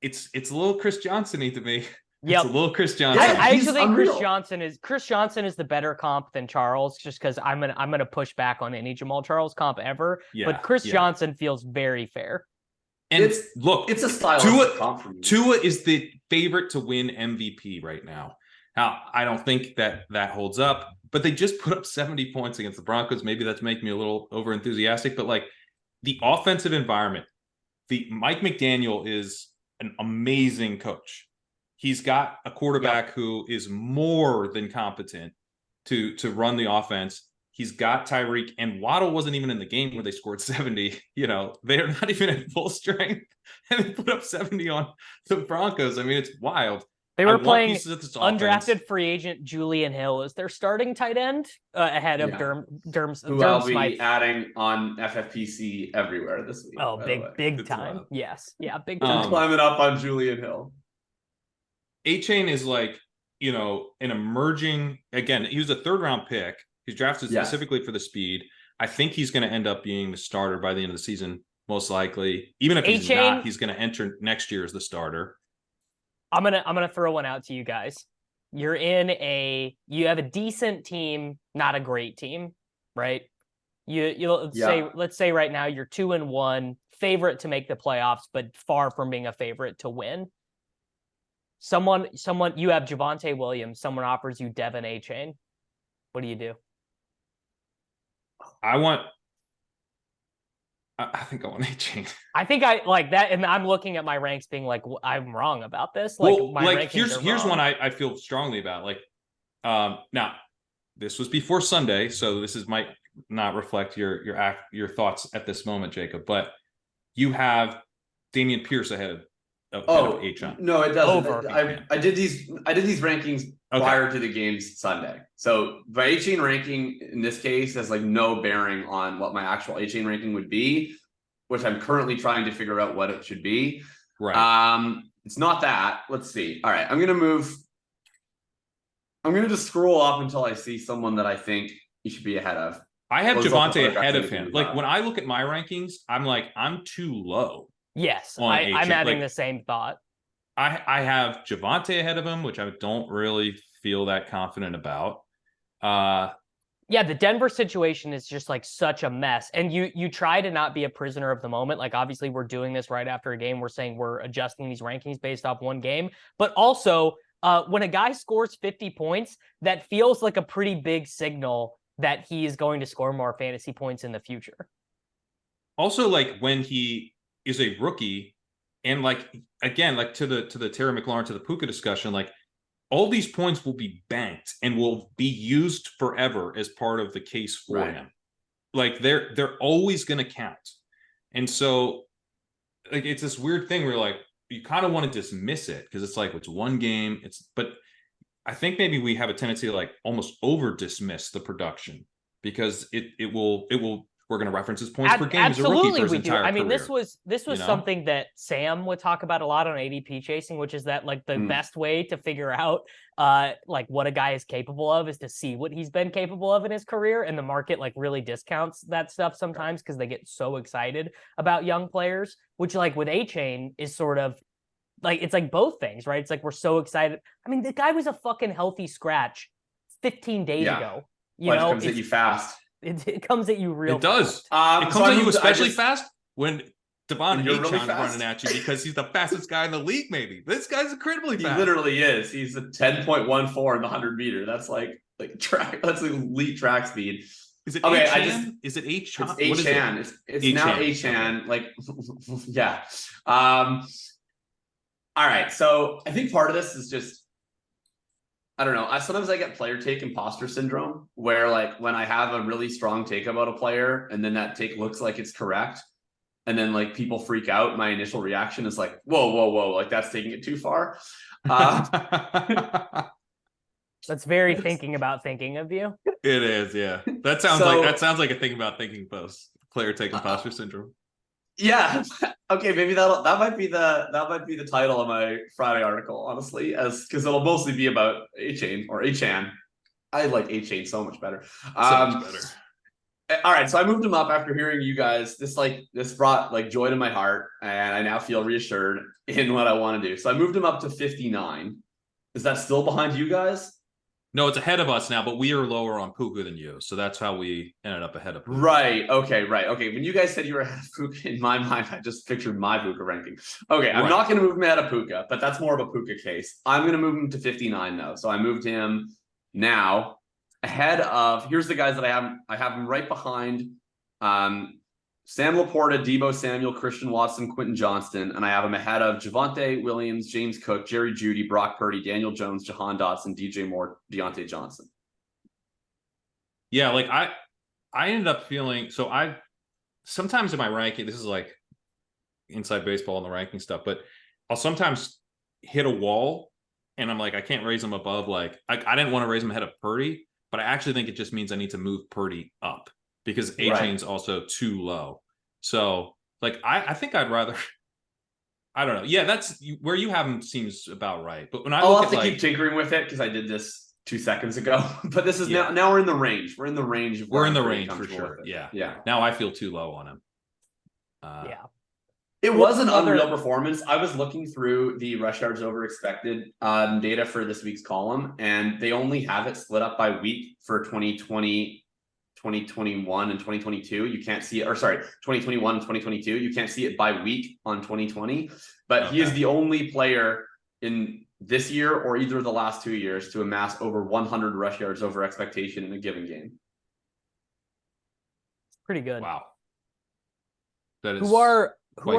It's a little Chris Johnson-y to me. Yeah, it's a little Chris Johnson. I actually think Chris Johnson is the better comp than Charles, just because I'm gonna push back on any Jamal Charles comp ever. Yeah, but Chris Johnson feels very fair. And it's a stylistic comp for me. Tua is the favorite to win MVP right now. Now, I don't think that holds up, but they just put up 70 points against the Broncos. Maybe that's making me a little over enthusiastic, but like the offensive environment, Mike McDaniel is an amazing coach. He's got a quarterback who is more than competent to run the offense. He's got Tyreek, and Waddle wasn't even in the game where they scored 70. They're not even at full strength, and they put up 70 on the Broncos. I mean, it's wild. They were playing undrafted free agent Julian Hill as their starting tight end ahead of who I'll be adding on FFPC everywhere this week. Oh, big time. Yes. Yeah, big time. Climbing up on Julian Hill. Achane is like, an emerging, again, he was a 3rd round pick. He's drafted specifically for the speed. I think he's going to end up being the starter by the end of the season, most likely. Even if he's not, he's going to enter next year as the starter. I'm gonna throw one out to you guys. You have a decent team, not a great team, right? Let's say right now you're 2-1, favorite to make the playoffs, but far from being a favorite to win. Someone you have Javonte Williams, someone offers you Devon Achane. What do you do? I think I want Achane. I think I like that, and I'm looking at my ranks being like, I'm wrong about this. Like, here's one I feel strongly about. Like, now this was before Sunday, so this might not reflect your thoughts at this moment, Jacob. But you have Dameon Pierce ahead of Achane. No, it doesn't. I did these rankings prior to the games Sunday. So my Achane ranking in this case has like no bearing on what my actual Achane ranking would be, which I'm currently trying to figure out what it should be. Right. It's not that. Let's see. All right. I'm going to just scroll up until I see someone that I think he should be ahead of. I have Javonte ahead of him. Like when I look at my rankings, I'm like, I'm too low. Yes, I'm having the same thought. I have Javonte ahead of him, which I don't really feel that confident about. The Denver situation is just like such a mess. And you try to not be a prisoner of the moment. Like obviously we're doing this right after a game. We're saying we're adjusting these rankings based off one game. But also when a guy scores 50 points, that feels like a pretty big signal that he is going to score more fantasy points in the future. Also, like when he is a rookie, and like again, like to the Terry McLaurin, to the Puka discussion, like all these points will be banked and will be used forever as part of the case for him. Like they're always going to count. And so like it's this weird thing where like you kind of want to dismiss it because it's like it's one game. But I think maybe we have a tendency to like almost over dismiss the production because it will we're going to reference his points per game as a rookie Absolutely, for his we do. entire I mean, career. this was something that Sam would talk about a lot on ADP chasing, which is that like the best way to figure out like what a guy is capable of is to see what he's been capable of in his career, and the market like really discounts that stuff sometimes because they get so excited about young players, which like with Achane is sort of like it's like both things, right? It's like we're so excited. I mean, the guy was a fucking healthy scratch 15 days ago. You know, it comes at you fast. It comes at you real. It does. Fast. It comes at you especially fast when Devon Achane's really running at you because he's the fastest guy in the league. Maybe this guy's incredibly fast. He literally is. He's a 10.14 in the 100 meter. That's like track. That's like elite track speed. Is it Achane? Is it Achane? It's Achane. It's now Achane. Like, yeah. All right. So I think part of this is just, I don't know. Sometimes I get player take imposter syndrome where like when I have a really strong take about a player and then that take looks like it's correct. And then like people freak out. My initial reaction is like, whoa. Like that's taking it too far. That's very thinking about thinking of you. It is. Yeah. That sounds like a thinking about thinking post. Player take imposter syndrome. Yeah. Okay. Maybe that might be the title of my Friday article, honestly, because it'll mostly be about Achane. I like Achane so much better. So much better. All right. So I moved him up after hearing you guys. This brought like joy to my heart, and I now feel reassured in what I want to do. So I moved him up to 59. Is that still behind you guys? No, it's ahead of us now, but we are lower on Puka than you. So that's how we ended up ahead of Puka. Right. Okay. When you guys said you were ahead of Puka, in my mind, I just pictured my Puka ranking. Okay. I'm not going to move him ahead of Puka, but that's more of a Puka case. I'm going to move him to 59 though. So I moved him now ahead of, here's the guys that I have him right behind Sam Laporta, Deebo Samuel, Christian Watson, Quentin Johnston, and I have him ahead of Javonte Williams, James Cook, Jerry Jeudy, Brock Purdy, Daniel Jones, Jahan Dotson, DJ Moore, Deontay Johnson. Yeah, like I ended up feeling so I sometimes in my ranking, this is like inside baseball and the ranking stuff, but I'll sometimes hit a wall and I'm like, I can't raise him above like I didn't want to raise him ahead of Purdy, but I actually think it just means I need to move Purdy up. Because Achane's also too low. So, like, I think I'd rather, I don't know. Yeah, that's where you have him seems about right. But when I'll have to keep tinkering with it because I did this 2 seconds ago. But this is now we're in the range. We're in the range. We're in the range for sure. Yeah. Now I feel too low on him. It was an unreal performance. I was looking through the rush yards over expected data for this week's column, and they only have it split up by week for 2020. 2021 and 2022, you can't see it, or sorry, 2021 and 2022, you can't see it by week on 2020, but he is the only player in this year or either of the last 2 years to amass over 100 rush yards over expectation in a given game. Pretty good. Wow. That is who are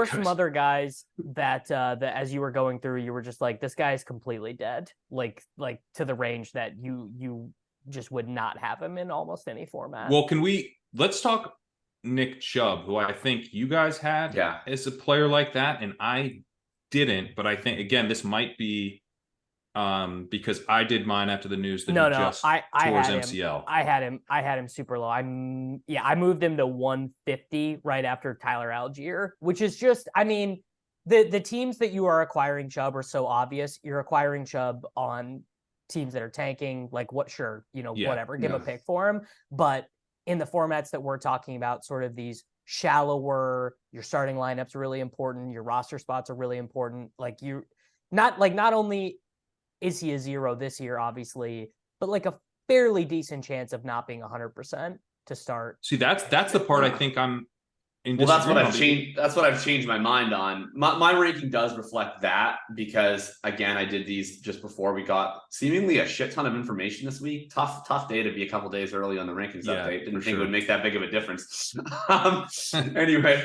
some other guys that as you were going through, you were just like, this guy's completely dead, like to the range that you just would not have him in almost any format. Well, let's talk Nick Chubb, who I think you guys had as a player like that, and I didn't, but I think, again, this might be because I did mine after the news that he just tore his MCL. I had him super low. I moved him to 150 right after Tyler Algier, which is just, I mean, the teams that you are acquiring Chubb are so obvious. You're acquiring Chubb on teams that are tanking, like whatever, give a pick for him. But in the formats that we're talking about, sort of these shallower, your starting lineup's really important, your roster spots are really important. Like not only is he a zero this year, obviously, but like a fairly decent chance of not being 100% to start. See, that's the part I think I'm in. Well, that's what I've changed. That's what I've changed my mind on. My ranking does reflect that because, again, I did these just before we got seemingly a shit ton of information this week. Tough day to be a couple days early on the rankings update. Didn't think it would make that big of a difference. Anyway,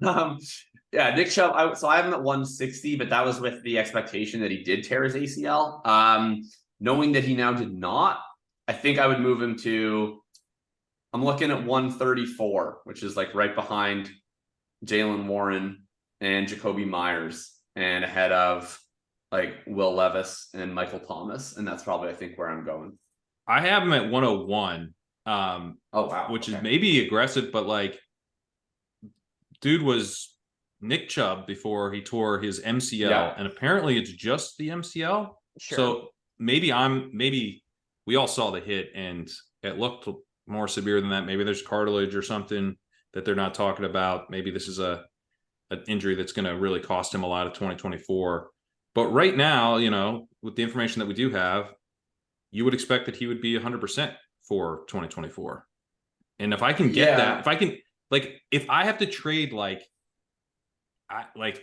Nick Chubb. So I have him at 160, but that was with the expectation that he did tear his ACL. Knowing that he now did not, I think I would move him to. I'm looking at 134, which is like right behind Jaylen Warren and Jacoby Myers and ahead of like Will Levis and Michael Thomas. And that's probably, I think, where I'm going. I have him at 101. Oh wow. Which is maybe aggressive, but like, dude was Nick Chubb before he tore his MCL, and apparently it's just the MCL. Sure. So maybe we all saw the hit and it looked more severe than that. Maybe there's cartilage or something that they're not talking about. Maybe this is an injury that's going to really cost him a lot of 2024. But right now, with the information that we do have, you would expect that he would be 100% for 2024. And if I can get that, if I have to trade like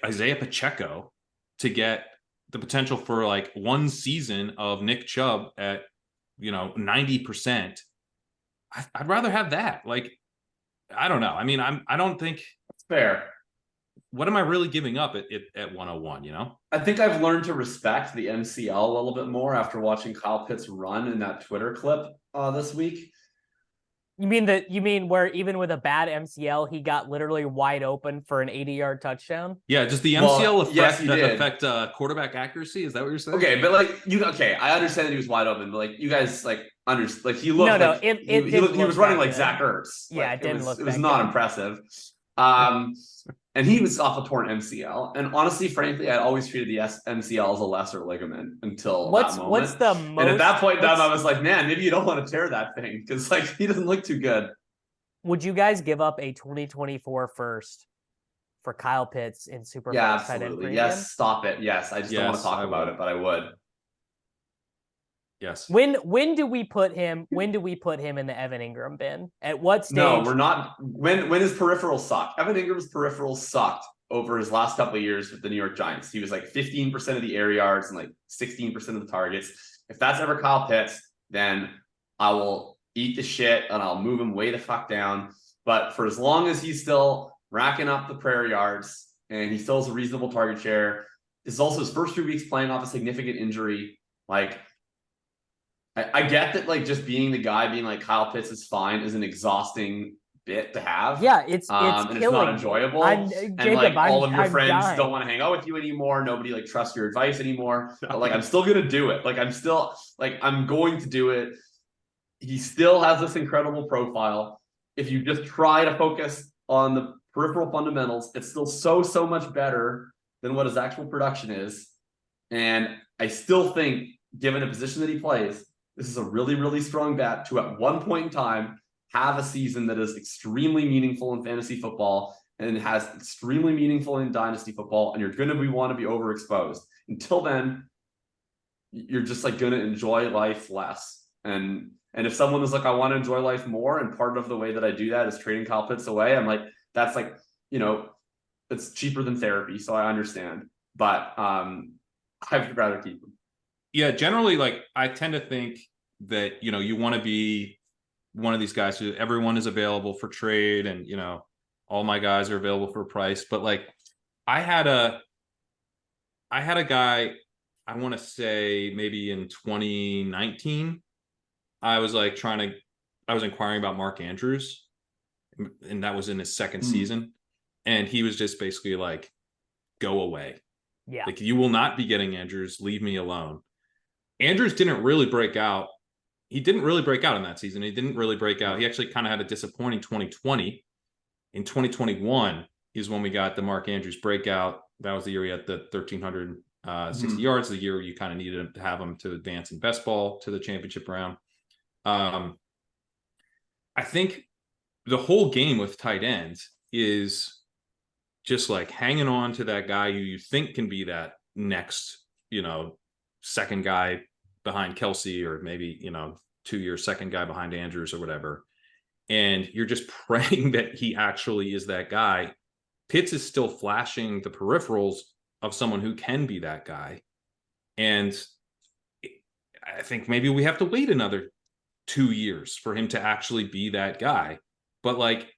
Isaiah Pacheco to get the potential for like one season of Nick Chubb at 90%, I'd rather have that. Like, I don't know. I mean, I don't think it's fair. What am I really giving up at 101? I think I've learned to respect the MCL a little bit more after watching Kyle Pitts run in that Twitter clip this week. You mean where even with a bad MCL, he got literally wide open for an 80-yard touchdown? Yeah, does the MCL affect quarterback accuracy? Is that what you're saying? Okay, but I understand that he was wide open, but like you guys he looked he was running like Zach Ertz. Yeah, it didn't look. It was not impressive. And he was off a torn MCL. And honestly, frankly, I always treated the MCL as a lesser ligament until that moment. What's the most? And at that point in time, I was like, man, maybe you don't want to tear that thing because like he doesn't look too good. Would you guys give up a 2024 first for Kyle Pitts in Super Yeah, Bowl tight end premium? Yes, stop it. Yes, I just don't want to talk about it, but I would. Yes. When do we put him in the Evan Ingram bin? At what stage? No, we're not. When his peripherals suck. Evan Ingram's peripherals sucked over his last couple of years with the New York Giants. He was like 15% of the air yards and like 16% of the targets. If that's ever Kyle Pitts, then I will eat the shit and I'll move him way the fuck down. But for as long as he's still racking up the prayer yards and he still has a reasonable target share, this is also his first 2 weeks playing off a significant injury. Like, I get that, like, just being the guy being like Kyle Pitts is fine is an exhausting bit to have. Yeah, it's and it's not enjoyable. Jacob, all of your friends don't want to hang out with you anymore. Nobody like trusts your advice anymore. But like, I'm still gonna do it. Like, I'm going to do it. He still has this incredible profile. If you just try to focus on the peripheral fundamentals, it's still so much better than what his actual production is. And I still think, given the position that he plays, this is a really, really strong bet to, at one point in time, have a season that is extremely meaningful in fantasy football and has extremely meaningful in dynasty football. And you're going to want to be overexposed. Until then, you're just like going to enjoy life less. And if someone is like, I want to enjoy life more, and part of the way that I do that is trading Kyle Pitts away, I'm like, that's like, it's cheaper than therapy. So I understand, but I'd rather keep him. Yeah, generally, like, I tend to think that, you want to be one of these guys who everyone is available for trade and, all my guys are available for a price. But like, I had a guy, I want to say maybe in 2019, I was inquiring about Mark Andrews, and that was in his second season. And he was just basically like, go away. Yeah. Like, you will not be getting Andrews. Leave me alone. Andrews didn't really break out. He didn't really break out in that season. He didn't really break out. He actually kind of had a disappointing 2020. In 2021 is when we got the Mark Andrews breakout. That was the year he had the 1,360 yards, the year you kind of needed to have him to advance in best ball to the championship round. I think the whole game with tight ends is just like hanging on to that guy who you think can be that next, second guy behind Kelsey, or maybe, 2-year second guy behind Andrews or whatever. And you're just praying that he actually is that guy. Pitts is still flashing the peripherals of someone who can be that guy. And I think maybe we have to wait another 2 years for him to actually be that guy. But like,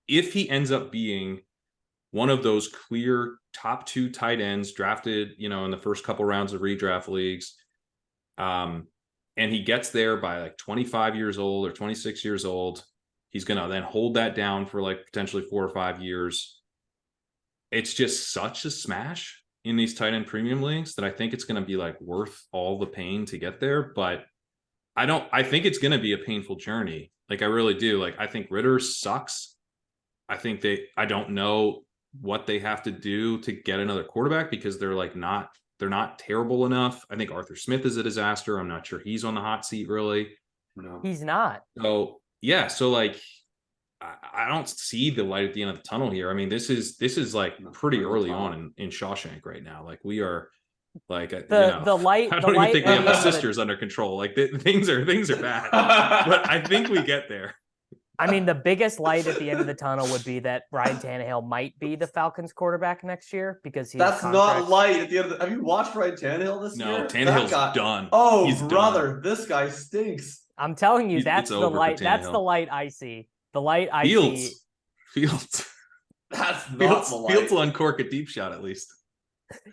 if he ends up being one of those clear top 2 tight ends drafted, in the first couple rounds of redraft leagues, and he gets there by like 25 years old or 26 years old, he's going to then hold that down for like potentially 4 or 5 years. It's just such a smash in these tight end premium leagues that I think it's going to be like worth all the pain to get there. But I think it's going to be a painful journey. Like, I really do. Like, I think Ritter sucks. I don't know what they have to do to get another quarterback, because they're not terrible enough. I think Arthur Smith is a disaster. I'm not sure he's on the hot seat really. No. He's not. So yeah, so like I don't see the light at the end of the tunnel here. I mean, this is like pretty early on in Shawshank right now. Like, we are like the light. I don't even think we have the the sisters under control. Like, things are bad, but I think we get there. I mean, the biggest light at the end of the tunnel would be that Ryan Tannehill might be the Falcons quarterback next year, because that's not light at the end of have you watched Ryan Tannehill this year? No, Tannehill's done. Oh, he's brother, done. this guy stinks. I'm telling you, that's the light. That's the light I see. The light I see. Fields. That's not the light. Fields will uncork a deep shot at least.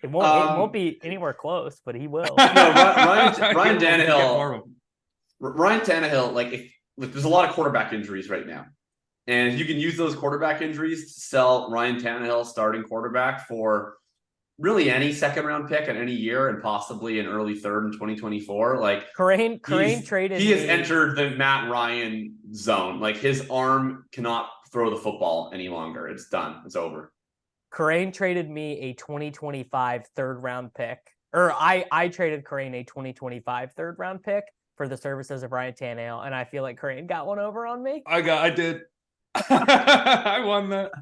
It won't be anywhere close, but he will. No, Ryan Tannehill. Ryan Tannehill, like there's a lot of quarterback injuries right now, and you can use those quarterback injuries to sell Ryan Tannehill starting quarterback for really any second round pick in any year, and possibly an early third in 2024. Like, Crane traded. He has entered the Matt Ryan zone. Like, his arm cannot throw the football any longer. It's done. It's over. Crane traded me a 2025 third round pick, or I traded Crane a 2025 third round pick for the services of Ryan Tannehill, and I feel like Crane got one over on me. I did. I won that.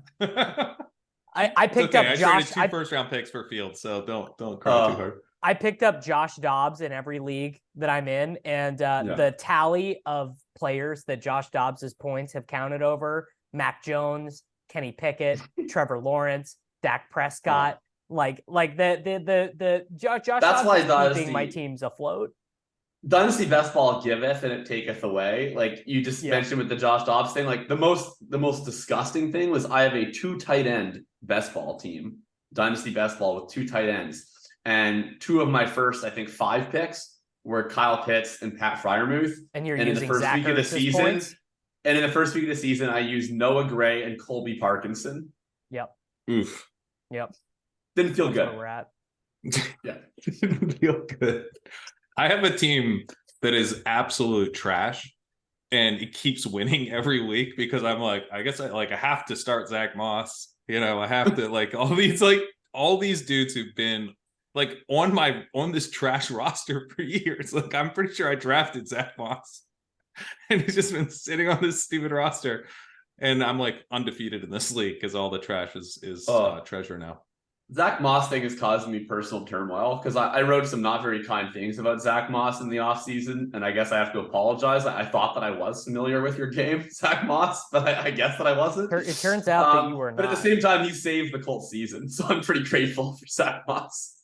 I picked up Josh. I traded 2 first round picks for Fields, so don't cry too hard. I picked up Josh Dobbs in every league that I'm in, and the tally of players that Josh Dobbs's points have counted over: Mac Jones, Kenny Pickett, Trevor Lawrence, Dak Prescott. Like the Josh That's Dobbs why is keeping my teams afloat. Dynasty best ball giveth and it taketh away. Like you just mentioned with the Josh Dobbs thing, like the most disgusting thing was I have a 2 tight end best ball team, Dynasty best ball with 2 tight ends. And 2 of my first, I think 5 picks were Kyle Pitts and Pat Freiermuth. And you're using in the first Zach week of the season. Points? And in the first week of the season, I used Noah Gray and Colby Parkinson. Yep. Oof. Yep. Didn't feel good. Where we're at. Yeah. Didn't feel good. I have a team that is absolute trash, and it keeps winning every week because I'm like, I guess I have to start Zach Moss. You know, I have to all these dudes who've been like on this trash roster for years. Like, I'm pretty sure I drafted Zach Moss, and he's just been sitting on this stupid roster. And I'm like undefeated in this league because all the trash is treasure now. Zach Moss thing is causing me personal turmoil because I wrote some not very kind things about Zach Moss in the offseason, and I guess I have to apologize. I thought that I was familiar with your game, Zach Moss, but I guess that I wasn't. It turns out that you were not. But at the same time, he saved the Colts season, so I'm pretty grateful for Zach Moss.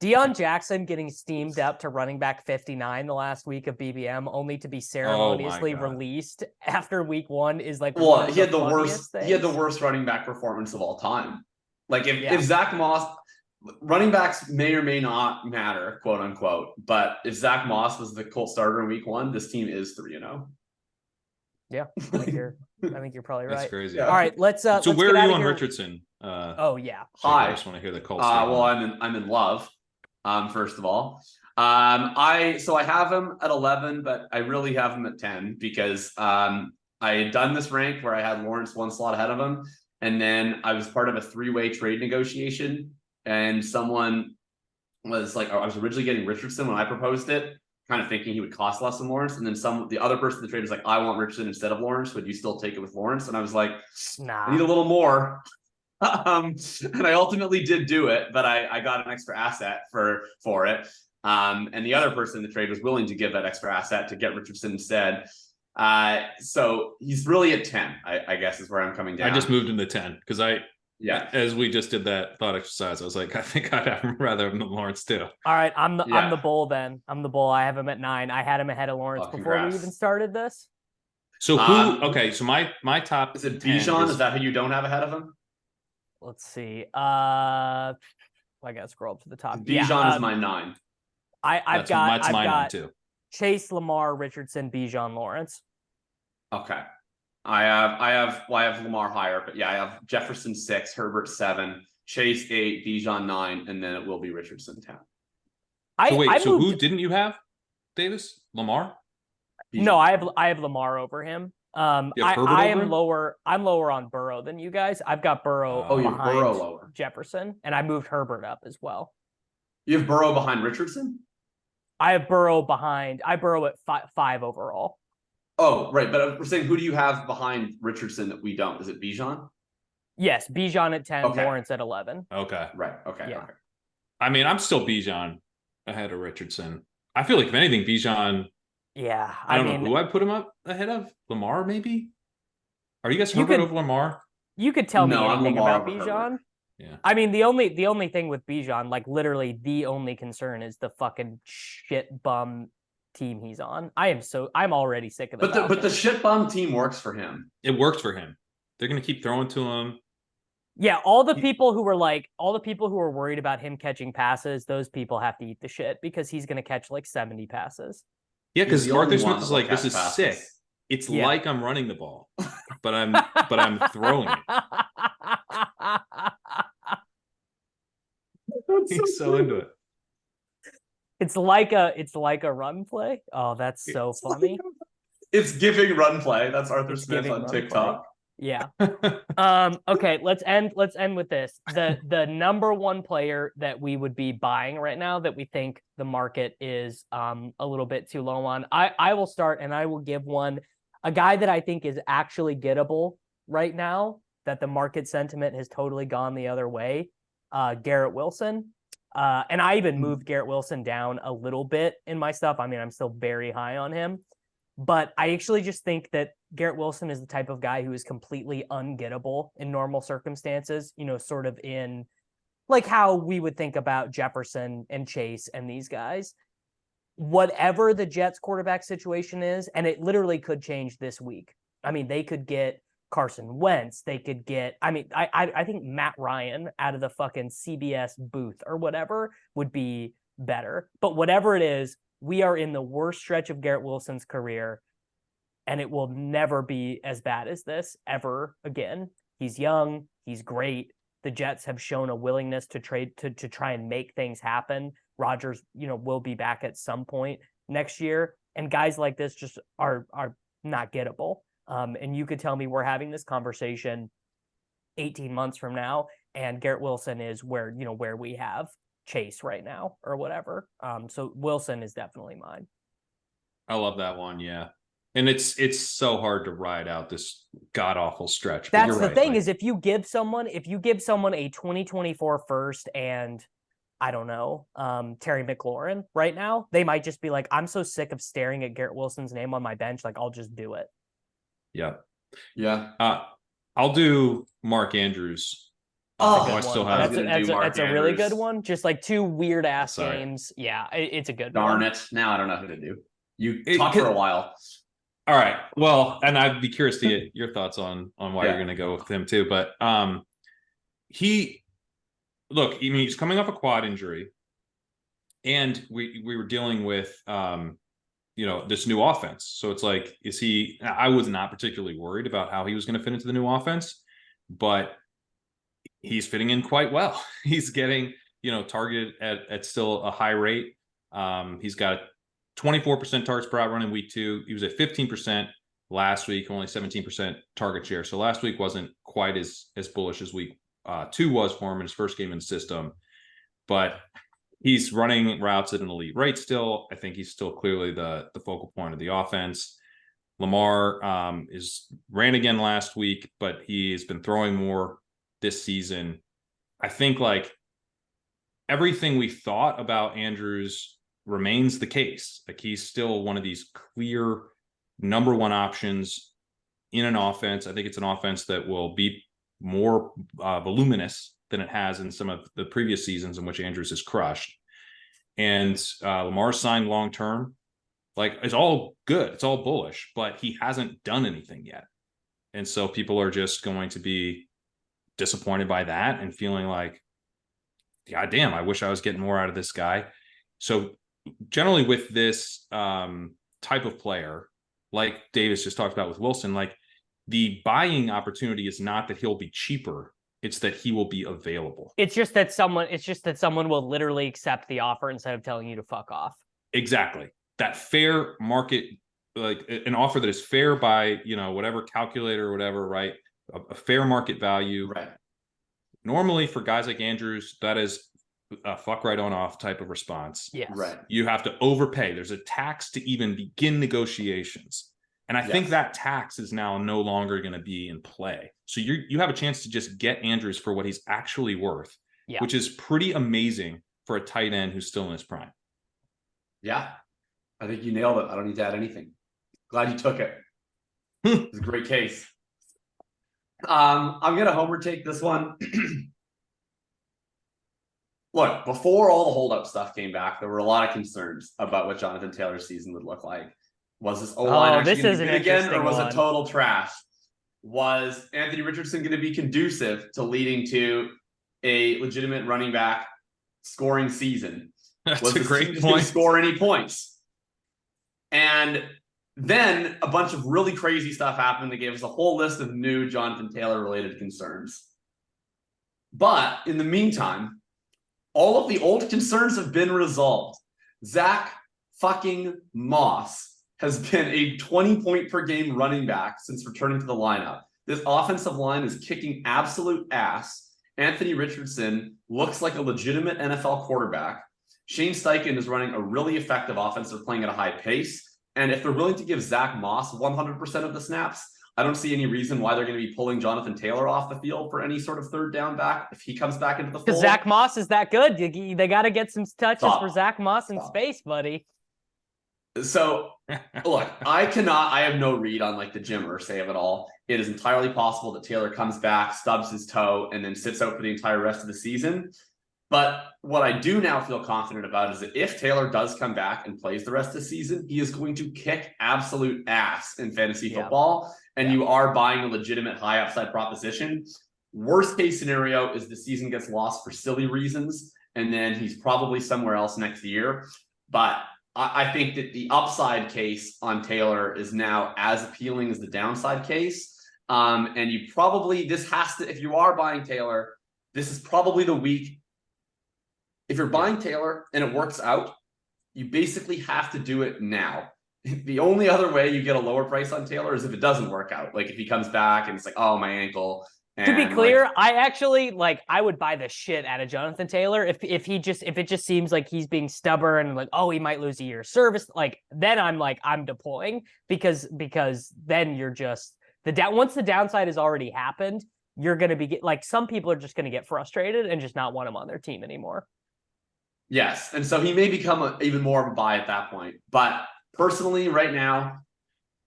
Deion Jackson getting steamed up to running back 59 the last week of BBM, only to be ceremoniously released after week 1 is like he had the worst running back performance of all time. Like if Zach Moss, running backs may or may not matter, quote unquote, but if Zach Moss was the Colts starter in week 1, this team is 3-0. Yeah, I think you're probably right. That's crazy. All right, let's. So let's where get are you out on here. Richardson? Hi. I just want to hear the Colts. Well, I'm in love. First of all, I have him at 11, but I really have him at 10 because I had done this rank where I had Lawrence 1 slot ahead of him. And then I was part of a 3-way trade negotiation, and someone was like, I was originally getting Richardson when I proposed it, kind of thinking he would cost less than Lawrence. And then the other person in the trade was like, I want Richardson instead of Lawrence. Would you still take it with Lawrence? And I was like, nah, I need a little more. And I ultimately did do it, but I got an extra asset for it. And the other person in the trade was willing to give that extra asset to get Richardson instead. So he's really at 10, I guess is where I'm coming down. I just moved him to 10 because as we just did that thought exercise, I was like, I think I'd have him rather than Lawrence too. All right, I'm the bull then. I'm the bull. I have him at 9. I had him ahead of Lawrence before we even started this. So who? Okay, so my top is it Bijan? Is that who you don't have ahead of him? Let's see. I gotta scroll up to the top. Bijan is my 9. I've got 9 too. Chase, Lamar, Richardson, Bijan, Lawrence. Okay. I have Lamar higher, but I have Jefferson 6, Herbert 7, Chase 8, Bijan 9, and then it will be Richardson 10. So who didn't you have? Davis? Lamar? No, I have Lamar over him. You have Herbert I over am him? lower. I'm lower on Burrow than you guys. I've got Burrow Oh, you have behind Burrow lower. Jefferson, and I moved Herbert up as well. You have Burrow behind Richardson? I have Burrow behind. I Burrow at five overall. Oh, right. But we're saying, who do you have behind Richardson that we don't? Is it Bijan? Yes, Bijan at 10, Okay. Lawrence at 11. Okay. Right. Okay. Yeah. Okay. I mean, I'm still Bijan ahead of Richardson. I feel like if anything, Bijan. Yeah, I don't know who I put him up ahead of. Lamar, maybe. Are you guys Herbert over Lamar? You could tell me No, I'm anything Lamar about over Bijan. Herbert. Yeah. I mean, the only thing with Bijan, like literally the only concern is the fucking shit bum team he's on. I'm already sick of it. But the shit bum team works for him. It works for him. They're gonna keep throwing to him. Yeah, all the people who were worried about him catching passes, those people have to eat the shit because he's gonna catch like 70 passes. Yeah, because He's the only Arthur one Smith is that will like, this catch is passes. sick. It's Yeah. like I'm running the ball, but I'm throwing it. He's so into it. It's like a run play. Oh, that's so funny. It's giving run play. That's Arthur It's Smith giving on run TikTok. Yeah. Okay, let's end with this. The number one player that we would be buying right now that we think the market is a little bit too low on. I will start and I will give a guy that I think is actually gettable right now, that the market sentiment has totally gone the other way. Garrett Wilson. And I even moved Garrett Wilson down a little bit in my stuff. I mean, I'm still very high on him. But I actually just think that Garrett Wilson is the type of guy who is completely ungettable in normal circumstances, sort of in like how we would think about Jefferson and Chase and these guys. Whatever the Jets quarterback situation is, and it literally could change this week. I mean, they could get Carson Wentz. They could get, I think Matt Ryan out of the fucking CBS booth or whatever would be better. But whatever it is, we are in the worst stretch of Garrett Wilson's career, and it will never be as bad as this ever again. He's young. He's great. The Jets have shown a willingness to trade to try and make things happen. Rodgers, will be back at some point next year. And guys like this just are not gettable. And you could tell me we're having this conversation 18 months from now, and Garrett Wilson is where we have Chase right now or whatever. So Wilson is definitely mine. I love that one. Yeah. And it's so hard to ride out this god awful stretch. That's the thing, is if you give someone a 2024 first and I don't know, Terry McLaurin right now, they might just be like, I'm so sick of staring at Garrett Wilson's name on my bench. Like, I'll just do it. Yeah. Yeah. I'll do Mark Andrews. I still have that's a really good one. Just like two weird ass games. Yeah, it's a good Darn one. it. Now I don't know who to do. You talk for a while. All right. Well, and I'd be curious to get your thoughts on why you're going to go with him too. But he's coming off a quad injury, and we were dealing with this new offense. So it's like, I was not particularly worried about how he was going to fit into the new offense, but he's fitting in quite well. He's getting, targeted at still a high rate. He's got 24% targets per out run in week 2. He was at 15% last week, only 17% target share. So last week wasn't quite as bullish as week 2 was for him in his first game in the system, but he's running routes at an elite rate still. I think he's still clearly the focal point of the offense. Lamar ran again last week, but he's been throwing more this season. I think like everything we thought about Andrews remains the case. Like he's still one of these clear number one options in an offense. I think it's an offense that will be more voluminous than it has in some of the previous seasons in which Andrews has crushed. And Lamar signed long-term. Like, it's all good. It's all bullish, but he hasn't done anything yet. And so people are just going to be disappointed by that and feeling like, God damn, I wish I was getting more out of this guy. So generally with this type of player, like Davis just talked about with Wilson, like the buying opportunity is not that he'll be cheaper. It's that he will be available. It's just that someone will literally accept the offer instead of telling you to fuck off. Exactly. That fair market like an offer that is fair by, whatever calculator or whatever, right? A fair market value. Right. Normally for guys like Andrews, that is a fuck right on off type of response. Yes. Right. You have to overpay. There's a tax to even begin negotiations. And I think that tax is now no longer going to be in play. So you have a chance to just get Andrews for what he's actually worth, which is pretty amazing for a tight end who's still in his prime. Yeah. I think you nailed it. I don't need to add anything. Glad you took it. It's a great case. I'm going to homer take this one. Look, before all the holdup stuff came back, there were a lot of concerns about what Jonathan Taylor's season would look like. Was this O-line actually going to be good again, or was it total trash? Was Anthony Richardson going to be conducive to leading to a legitimate running back scoring season? Was a great point. Going to score any points? And then a bunch of really crazy stuff happened that gave us a whole list of new Jonathan Taylor related concerns. But in the meantime, all of the old concerns have been resolved. Zach fucking Moss has been a 20-point per game running back since returning to the lineup. This offensive line is kicking absolute ass. Anthony Richardson looks like a legitimate NFL quarterback. Shane Steichen is running a really effective offense. They're playing at a high pace. And if they're willing to give Zach Moss 100% of the snaps, I don't see any reason why they're going to be pulling Jonathan Taylor off the field for any sort of third down back if he comes back into the fold. Because Zach Moss is that good. They got to get some touches for Zach Moss in space, buddy. So, look, I have no read on like the Jim Irsay of it all. It is entirely possible that Taylor comes back, stubs his toe, and then sits out for the entire rest of the season. But what I do now feel confident about is that if Taylor does come back and plays the rest of the season, he is going to kick absolute ass in fantasy football. And you are buying a legitimate high upside proposition. Worst case scenario is the season gets lost for silly reasons, and then he's probably somewhere else next year. But I think that the upside case on Taylor is now as appealing as the downside case. And you probably, if you are buying Taylor, this is probably the week. If you're buying Taylor and it works out, you basically have to do it now. The only other way you get a lower price on Taylor is if it doesn't work out. Like if he comes back and it's like, oh, my ankle. And to be clear, I actually I would buy the shit out of Jonathan Taylor if it just seems like he's being stubborn and like, oh, he might lose a year of service. Then I'm deploying because then you're just once the downside has already happened, you're going to be some people are just going to get frustrated and just not want him on their team anymore. Yes. And so he may become even more of a buy at that point. But personally, right now,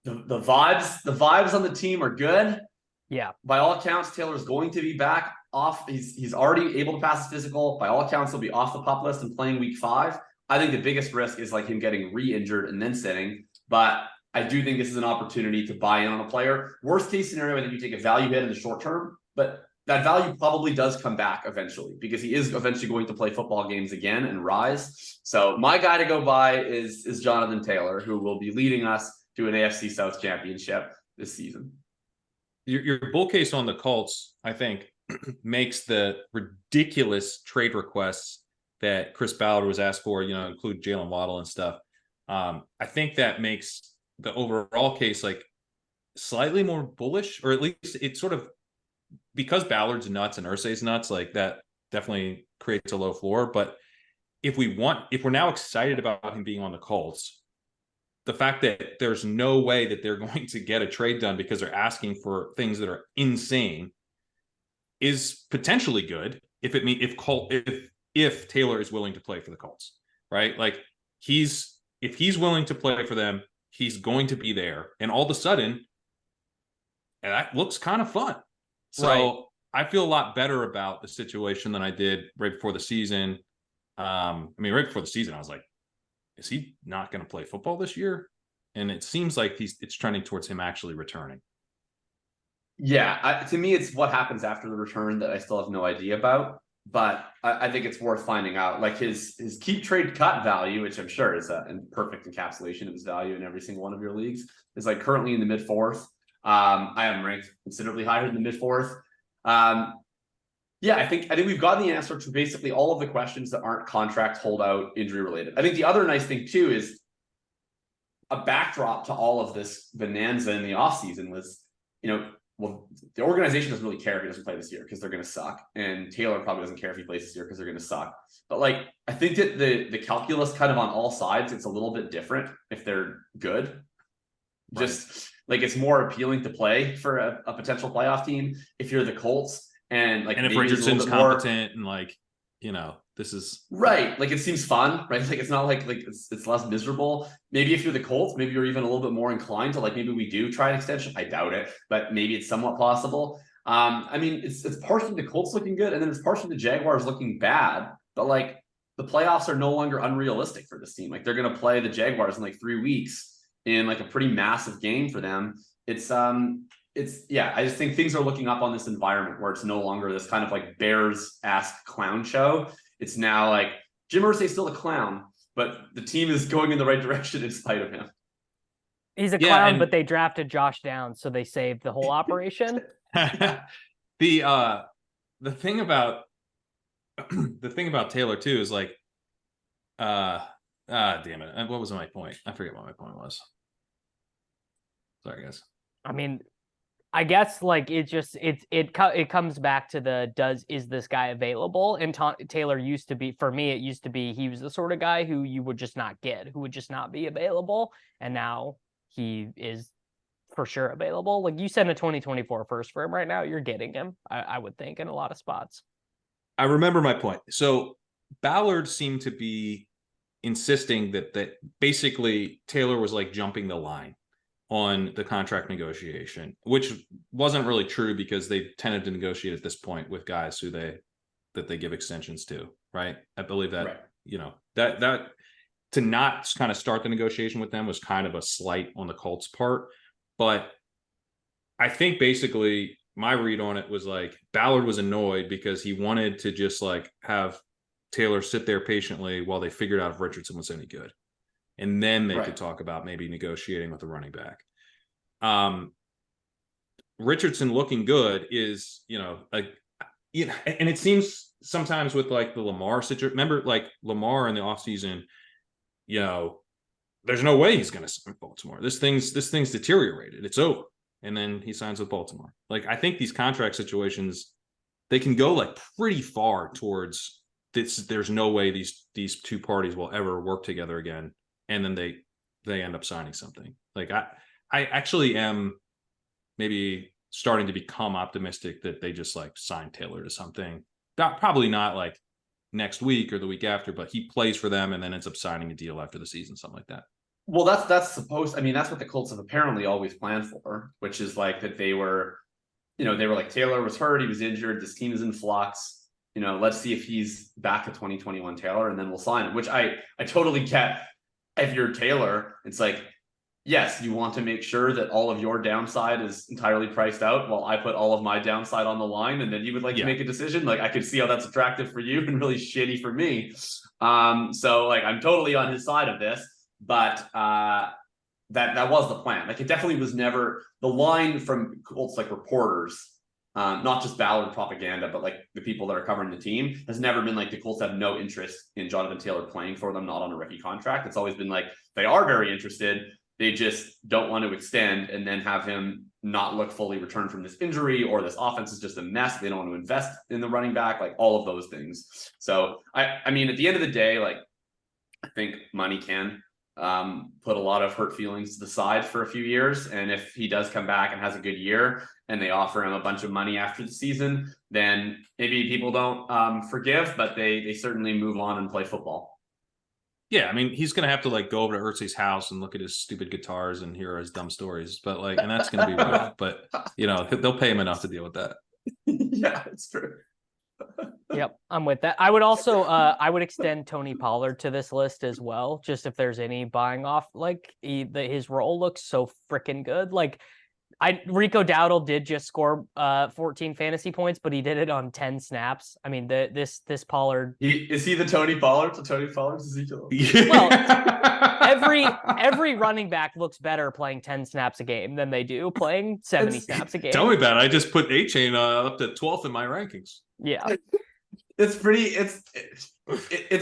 the vibes on the team are good. Yeah. By all accounts, Taylor's going to be back off. He's already able to pass his physical. By all accounts, he'll be off the PUP list and playing week 5. I think the biggest risk is him getting re-injured and then sitting. But I do think this is an opportunity to buy in on a player. Worst case scenario, I think you take a value hit in the short term, but that value probably does come back eventually because he is eventually going to play football games again and rise. So my guy to go buy is Jonathan Taylor, who will be leading us to an AFC South championship this season. Your bull case on the Colts, I think, makes the ridiculous trade requests that Chris Ballard was asked for, include Jalen Waddle and stuff. I think that makes the overall case slightly more bullish, or at least it's sort of, because Ballard's nuts and Irsay's nuts, that definitely creates a low floor. But if we're now excited about him being on the Colts, the fact that there's no way that they're going to get a trade done because they're asking for things that are insane is potentially good if Taylor is willing to play for the Colts, right? If he's willing to play for them, he's going to be there. And all of a sudden, that looks kind of fun. So I feel a lot better about the situation than I did right before the season. Right before the season, I was like, is he not going to play football this year? And it seems like it's trending towards him actually returning. Yeah, to me, it's what happens after the return that I still have no idea about. But I think it's worth finding out. His keep trade cut value, which I'm sure is a perfect encapsulation of his value in every single one of your leagues, is currently in the mid 4th. I am ranked considerably higher in the mid 4th. I think we've gotten the answer to basically all of the questions that aren't contract holdout injury related. I think the other nice thing too is a backdrop to all of this bonanza in the offseason was, well, the organization doesn't really care if he doesn't play this year because they're going to suck. And Taylor probably doesn't care if he plays this year because they're going to suck. But like, I think that the calculus kind of on all sides, it's a little bit different if they're good. Right. Just like, it's more appealing to play for a potential playoff team if you're the Colts. And like, and if Richardson's competent and like, this is right. Like, it seems fun, right? Like, it's not like it's less miserable. Maybe if you're the Colts, maybe you're even a little bit more inclined to like, maybe we do try an extension. I doubt it, but maybe it's somewhat possible. I mean, it's partially the Colts looking good, and then it's partially the Jaguars looking bad. But like, the playoffs are no longer unrealistic for this team. Like, they're going to play the Jaguars in like 3 weeks in like a pretty massive game for them. I just think things are looking up on this environment where it's no longer this kind of like Bears-esque clown show. It's now like Jim Irsay's still a clown, but the team is going in the right direction in spite of him. He's a clown, but they drafted Josh Downs, so they saved the whole operation. The thing about Taylor too is like, damn it, what was my point? I forget what my point was. Sorry, guys. I mean, I guess like it comes back to is this guy available? And Taylor used to be, for me, he was the sort of guy who you would just not get, who would just not be available. And now he is for sure available. Like, you send a 2024 first for him right now, you're getting him, I would think, in a lot of spots. I remember my point. So Ballard seemed to be insisting that basically Taylor was like jumping the line on the contract negotiation, which wasn't really true because they tended to negotiate at this point with guys who they give extensions to, right? I believe that, right. That to not kind of start the negotiation with them was kind of a slight on the Colts' part. But I think basically my read on it was like Ballard was annoyed because he wanted to just like have Taylor sit there patiently while they figured out if Richardson was any good. And then they could talk about maybe negotiating with the running back. Richardson looking good is, and it seems sometimes with like the Lamar situation. Remember, like Lamar in the offseason, there's no way he's going to sign with Baltimore. This thing's deteriorated. It's over. And then he signs with Baltimore. Like, I think these contract situations, they can go like pretty far towards this. There's no way these two parties will ever work together again. And then they end up signing something. Like, I actually am maybe starting to become optimistic that they just like sign Taylor to something. Probably not like next week or the week after, but he plays for them and then ends up signing a deal after the season, something like that. Well, that's what the Colts have apparently always planned for, which is like that they were like, Taylor was hurt, he was injured, this team is in flux. Let's see if he's back to 2021 Taylor, and then we'll sign him, which I totally get. If you're Taylor, it's like, yes, you want to make sure that all of your downside is entirely priced out while I put all of my downside on the line, and then you would like to make a decision. Like, I could see how that's attractive for you and really shitty for me. So like, I'm totally on his side of this, but that was the plan. Like, it definitely was never the line from Colts like reporters, not just Ballard propaganda, but like the people that are covering the team, has never been like the Colts have no interest in Jonathan Taylor playing for them, not on a rookie contract. It's always been like they are very interested. They just don't want to extend and then have him not look fully returned from this injury, or this offense is just a mess. They don't want to invest in the running back, like all of those things. So I mean, at the end of the day, like, I think money can put a lot of hurt feelings to the side for a few years. And if he does come back and has a good year and they offer him a bunch of money after the season, then maybe people don't forgive, but they certainly move on and play football. Yeah, I mean, he's going to have to like go over to Irsay's house and look at his stupid guitars and hear his dumb stories, but like, and that's going to be rough, but they'll pay him enough to deal with that. Yeah, it's true. Yep, I'm with that. I would also I would extend Tony Pollard to this list as well, just if there's any buying off. Like, his role looks so freaking good. Like, Rico Dowdle did just score 14 fantasy points, but he did it on 10 snaps. I mean, this Pollard, is he the Tony Pollard to Tony Pollard's Ezekiel? Well, every running back looks better playing 10 snaps a game than they do playing 70 snaps a game. Tell me about it. I just put Achane up to 12th in my rankings. Yeah, it's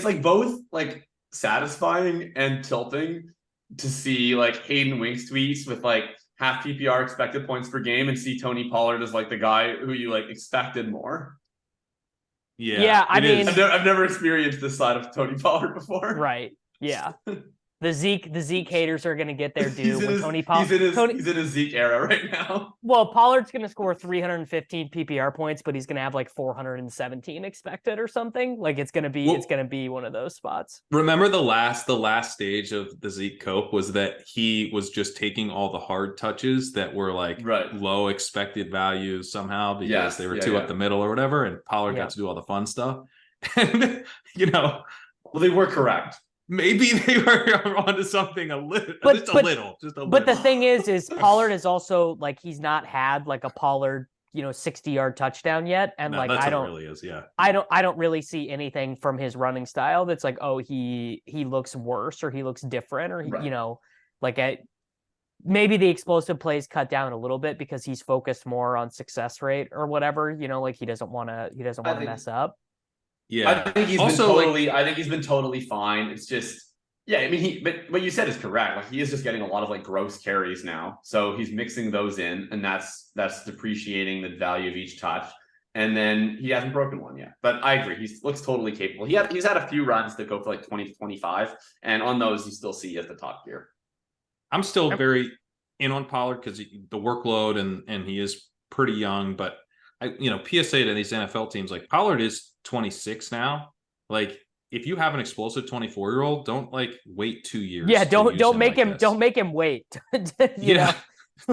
like both like satisfying and tilting to see like Hayden Winks tweets with like half PPR expected points per game and see Tony Pollard as like the guy who you like expected more. Yeah, I mean, I've never experienced this side of Tony Pollard before. Right. Yeah. The Zeke haters are going to get their due when Tony Pollard. He's in his Zeke era right now. Well, Pollard's going to score 315 PPR points, but he's going to have like 417 expected or something. Like it's going to be one of those spots. Remember the last stage of the Zeke Cope was that he was just taking all the hard touches that were like low expected values somehow because they were up the middle or whatever, and Pollard got to do all the fun stuff. And well, they were correct. Maybe they were onto something a little. But the thing is Pollard is also like he's not had like a Pollard 60-yard touchdown yet, and no, like I don't really see anything from his running style that's like he looks worse or he looks different or maybe the explosive plays cut down a little bit because he's focused more on success rate or whatever, like he doesn't want to mess up. Yeah, I think he's been totally fine. It's just, I mean, but what you said is correct. Like he is just getting a lot of like gross carries now, so he's mixing those in, and that's depreciating the value of each touch. And then he hasn't broken one yet. But I agree, he looks totally capable. He's had a few runs that go for like 20 to 25, and on those you still see as the top tier. I'm still very in on Pollard because the workload and he is pretty young, but PSA to these NFL teams, like Pollard is 26 now. Like if you have an explosive 24-year-old, don't like wait 2 years. Yeah, don't make him wait.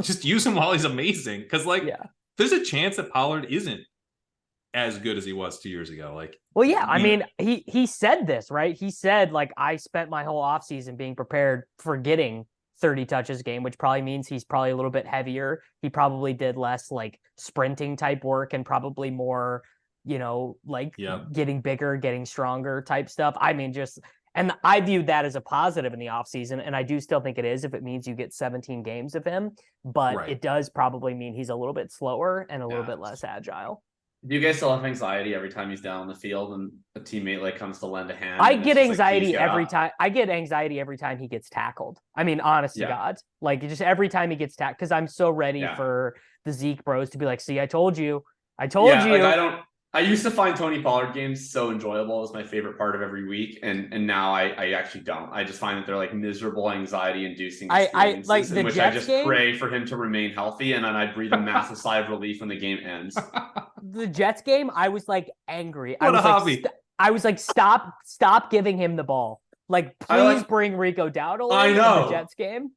Just use him while he's amazing. Because there's a chance that Pollard isn't as good as he was 2 years ago. Like, well, yeah, I mean, he said this, right? He said like I spent my whole offseason being prepared for getting 30 touches a game, which probably means he's probably a little bit heavier. He probably did less like sprinting type work and probably more, getting bigger, getting stronger type stuff. I mean, and I viewed that as a positive in the offseason, and I do still think it is if it means you get 17 games of him, but it does probably mean he's a little bit slower and a little bit less agile. Do you guys still have anxiety every time he's down on the field and a teammate like comes to lend a hand? I get anxiety every time. I get anxiety every time he gets tackled. I mean, honest to God, like just every time he gets tackled, because I'm so ready for the Zeke bros to be like, "See, I told you, I told you." Like I used to find Tony Pollard games so enjoyable. It was my favorite part of every week, and now I actually don't. I just find that they're like miserable, anxiety-inducing experiences I like in which I just pray for him to remain healthy, and then I breathe a massive sigh of relief when the game ends. The Jets game, I was like angry. What a hobby! I was like, stop giving him the ball. Like, please bring Rico Dowdle in the Jets game.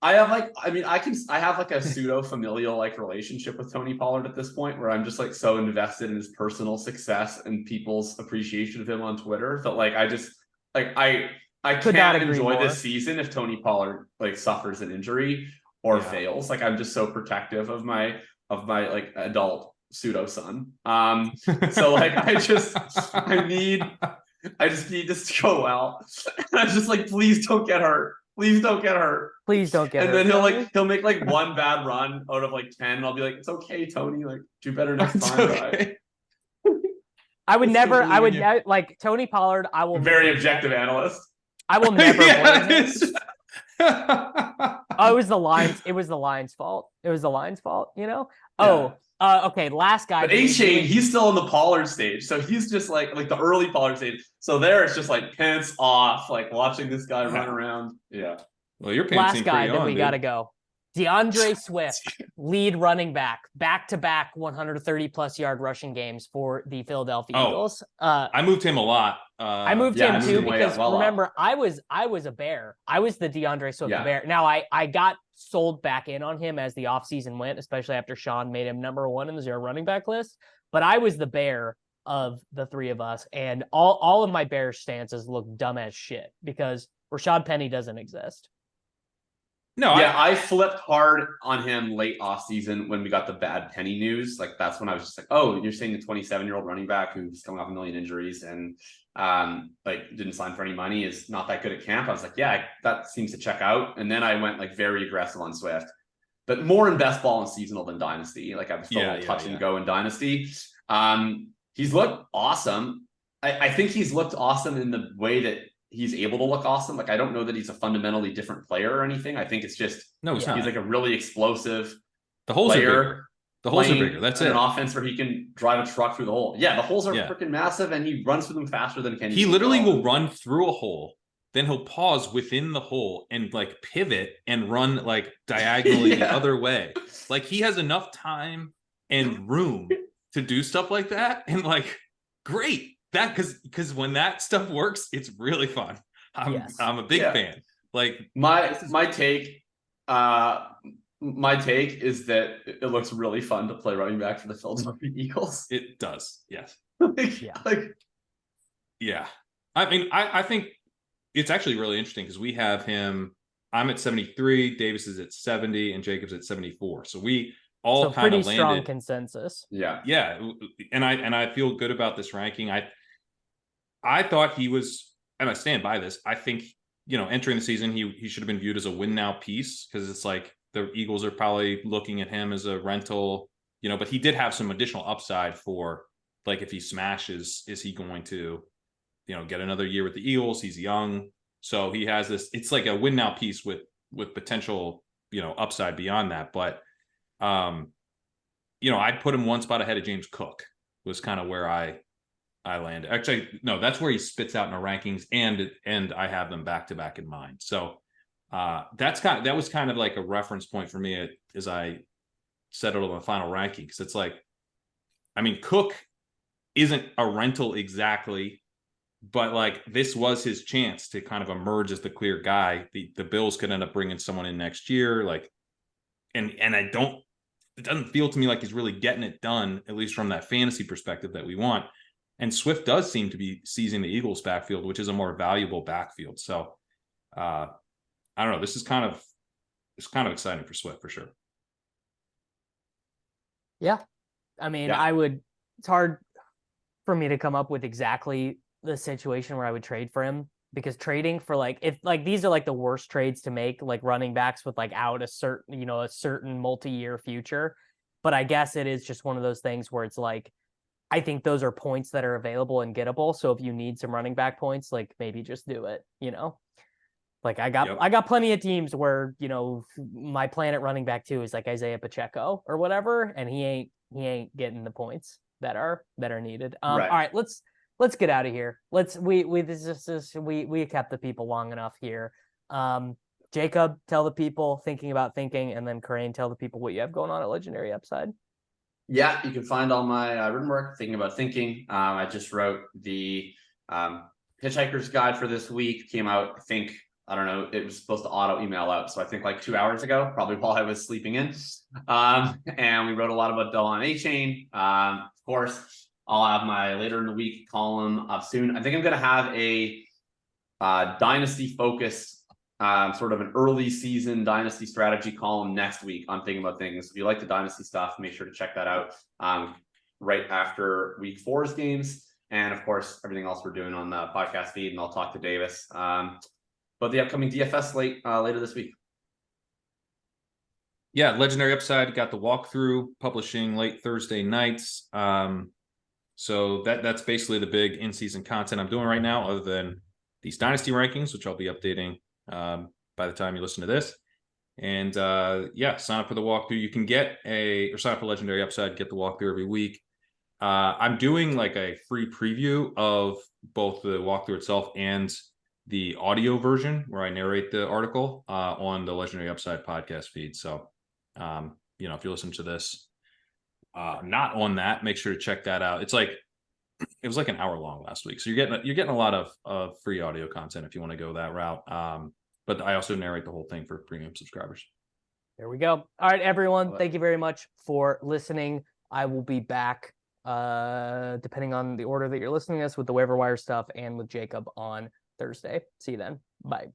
I have like a pseudo familial like relationship with Tony Pollard at this point, where I'm just like so invested in his personal success and people's appreciation of him on Twitter that like I just like I can't enjoy this season if Tony Pollard like suffers an injury or fails. Like I'm just so protective of my like adult pseudo son. So like I just need this to go well. And I'm just like, please don't get hurt. Please don't get hurt. Please don't get hurt. And then he'll make like one bad run out of like 10. And I'll be like, it's okay, Tony. Like, do better next time. Okay. I would never like Tony Pollard. I will very objective analyst. I will never blame him. It was the Lions. It was the Lions' fault. Okay, last guy. But Achane, he's still in the Pollard stage, so he's just like the early Pollard stage. So there, it's just like pants off, like watching this guy run around. Yeah. Well, your pants last guy that we gotta go. DeAndre Swift, lead running back-to-back 130-plus yard rushing games for the Philadelphia Eagles. I moved him a lot. I moved him too because remember, I was a bear. I was the DeAndre Swift bear. Now I got sold back in on him as the offseason went, especially after Sean made him number one in the zero running back list. But I was the bear of the three of us, and all of my bear stances look dumb as shit because Rashad Penny doesn't exist. No, I flipped hard on him late off season when we got the bad Penny news. Like that's when I was just like, oh, you're saying a 27-year-old running back who's coming off a million injuries and like didn't sign for any money is not that good at camp. I was like, yeah, that seems to check out. And then I went like very aggressive on Swift, but more in best ball and seasonal than dynasty. Like I was still touch and go in dynasty. He's looked awesome. I think he's looked awesome in the way that he's able to look awesome. Like, I don't know that he's a fundamentally different player or anything. I think it's just No, he's not. he's like a really explosive The holes player. are bigger. The holes are bigger. That's it. An offense where he can drive a truck through the hole. Yeah, the holes are Yeah. freaking massive, and he runs through them faster than Kenny. He literally will run through a hole, then he'll pause within the hole and like pivot and run like diagonally the other way. Like, he has enough time and room to do stuff like that, and like, great. That because when that stuff works, it's really fun. I'm a big fan. Like, my take is that it looks really fun to play running back for the Philadelphia Eagles. It does, yes. Yeah. I mean, I think it's actually really interesting because we have him. I'm at 73, Davis is at 70, and Jacob's at 74. So we all kind of landed. Pretty strong consensus. Yeah, and I feel good about this ranking. I thought he was, and I stand by this. I think, entering the season, he should have been viewed as a win now piece, because it's like the Eagles are probably looking at him as a rental, but he did have some additional upside for, like, if he smashes, is he going to, get another year with the Eagles? He's young. So he has this, it's like a win now piece with potential, upside beyond that. But, I'd put him one spot ahead of James Cook, was kind of where I landed. Actually, no, that's where he spits out in our rankings, and I have them back to back in mind. So that was kind of like a reference point for me as I settled on the final ranking, because it's like, I mean, Cook isn't a rental exactly, but like, this was his chance to kind of emerge as the clear guy. The Bills could end up bringing someone in next year, like, and it doesn't feel to me like he's really getting it done, at least from that fantasy perspective that we want. And Swift does seem to be seizing the Eagles backfield, which is a more valuable backfield. So I don't know. It's kind of exciting for Swift for sure. Yeah. I mean, it's hard for me to come up with exactly the situation where I would trade for him, because trading for these are like the worst trades to make, like running backs with like out a certain multi-year future. But I guess it is just one of those things where it's like, I think those are points that are available and gettable. So if you need some running back points, like, maybe just do it, Like, I got plenty of teams where, my plan at running back 2 is like Isaiah Pacheco or whatever, and he ain't getting the points that are needed. All right, let's get out of here. We kept the people long enough here. Jacob, tell the people Thinking About Thinking, and then Crane, tell the people what you have going on at Legendary Upside. Yeah, you can find all my written work, Thinking About Thinking. I just wrote the Hitchhiker's Guide for this week. Came out, I don't know, it was supposed to auto email out, so I think like 2 hours ago, probably while I was sleeping in. And we wrote a lot about Dell on Achane. Of course, I'll have my later in the week column up soon. I think I'm going to have a dynasty focused, sort of an early season dynasty strategy column next week on Thinking About Things. If you like the dynasty stuff, make sure to check that out right after week 4's games. And of course, everything else we're doing on the podcast feed, and I'll talk to Davis. But the upcoming DFS slate later this week. Yeah, Legendary Upside got the walkthrough publishing late Thursday nights. So that's basically the big in-season content I'm doing right now, other than these dynasty rankings, which I'll be updating by the time you listen to this. And sign up for the walkthrough. You can sign up for Legendary Upside, get the walkthrough every week. I'm doing like a free preview of both the walkthrough itself and the audio version, where I narrate the article on the Legendary Upside podcast feed. So, if you listen to this not on that, make sure to check that out. It was like an hour long last week, so you're getting a lot of free audio content if you want to go that route. But I also narrate the whole thing for premium subscribers. There we go. All right, everyone. Thank you very much for listening. I will be back, depending on the order that you're listening to this, with the waiver wire stuff and with Jacob on Thursday. See you then. Bye.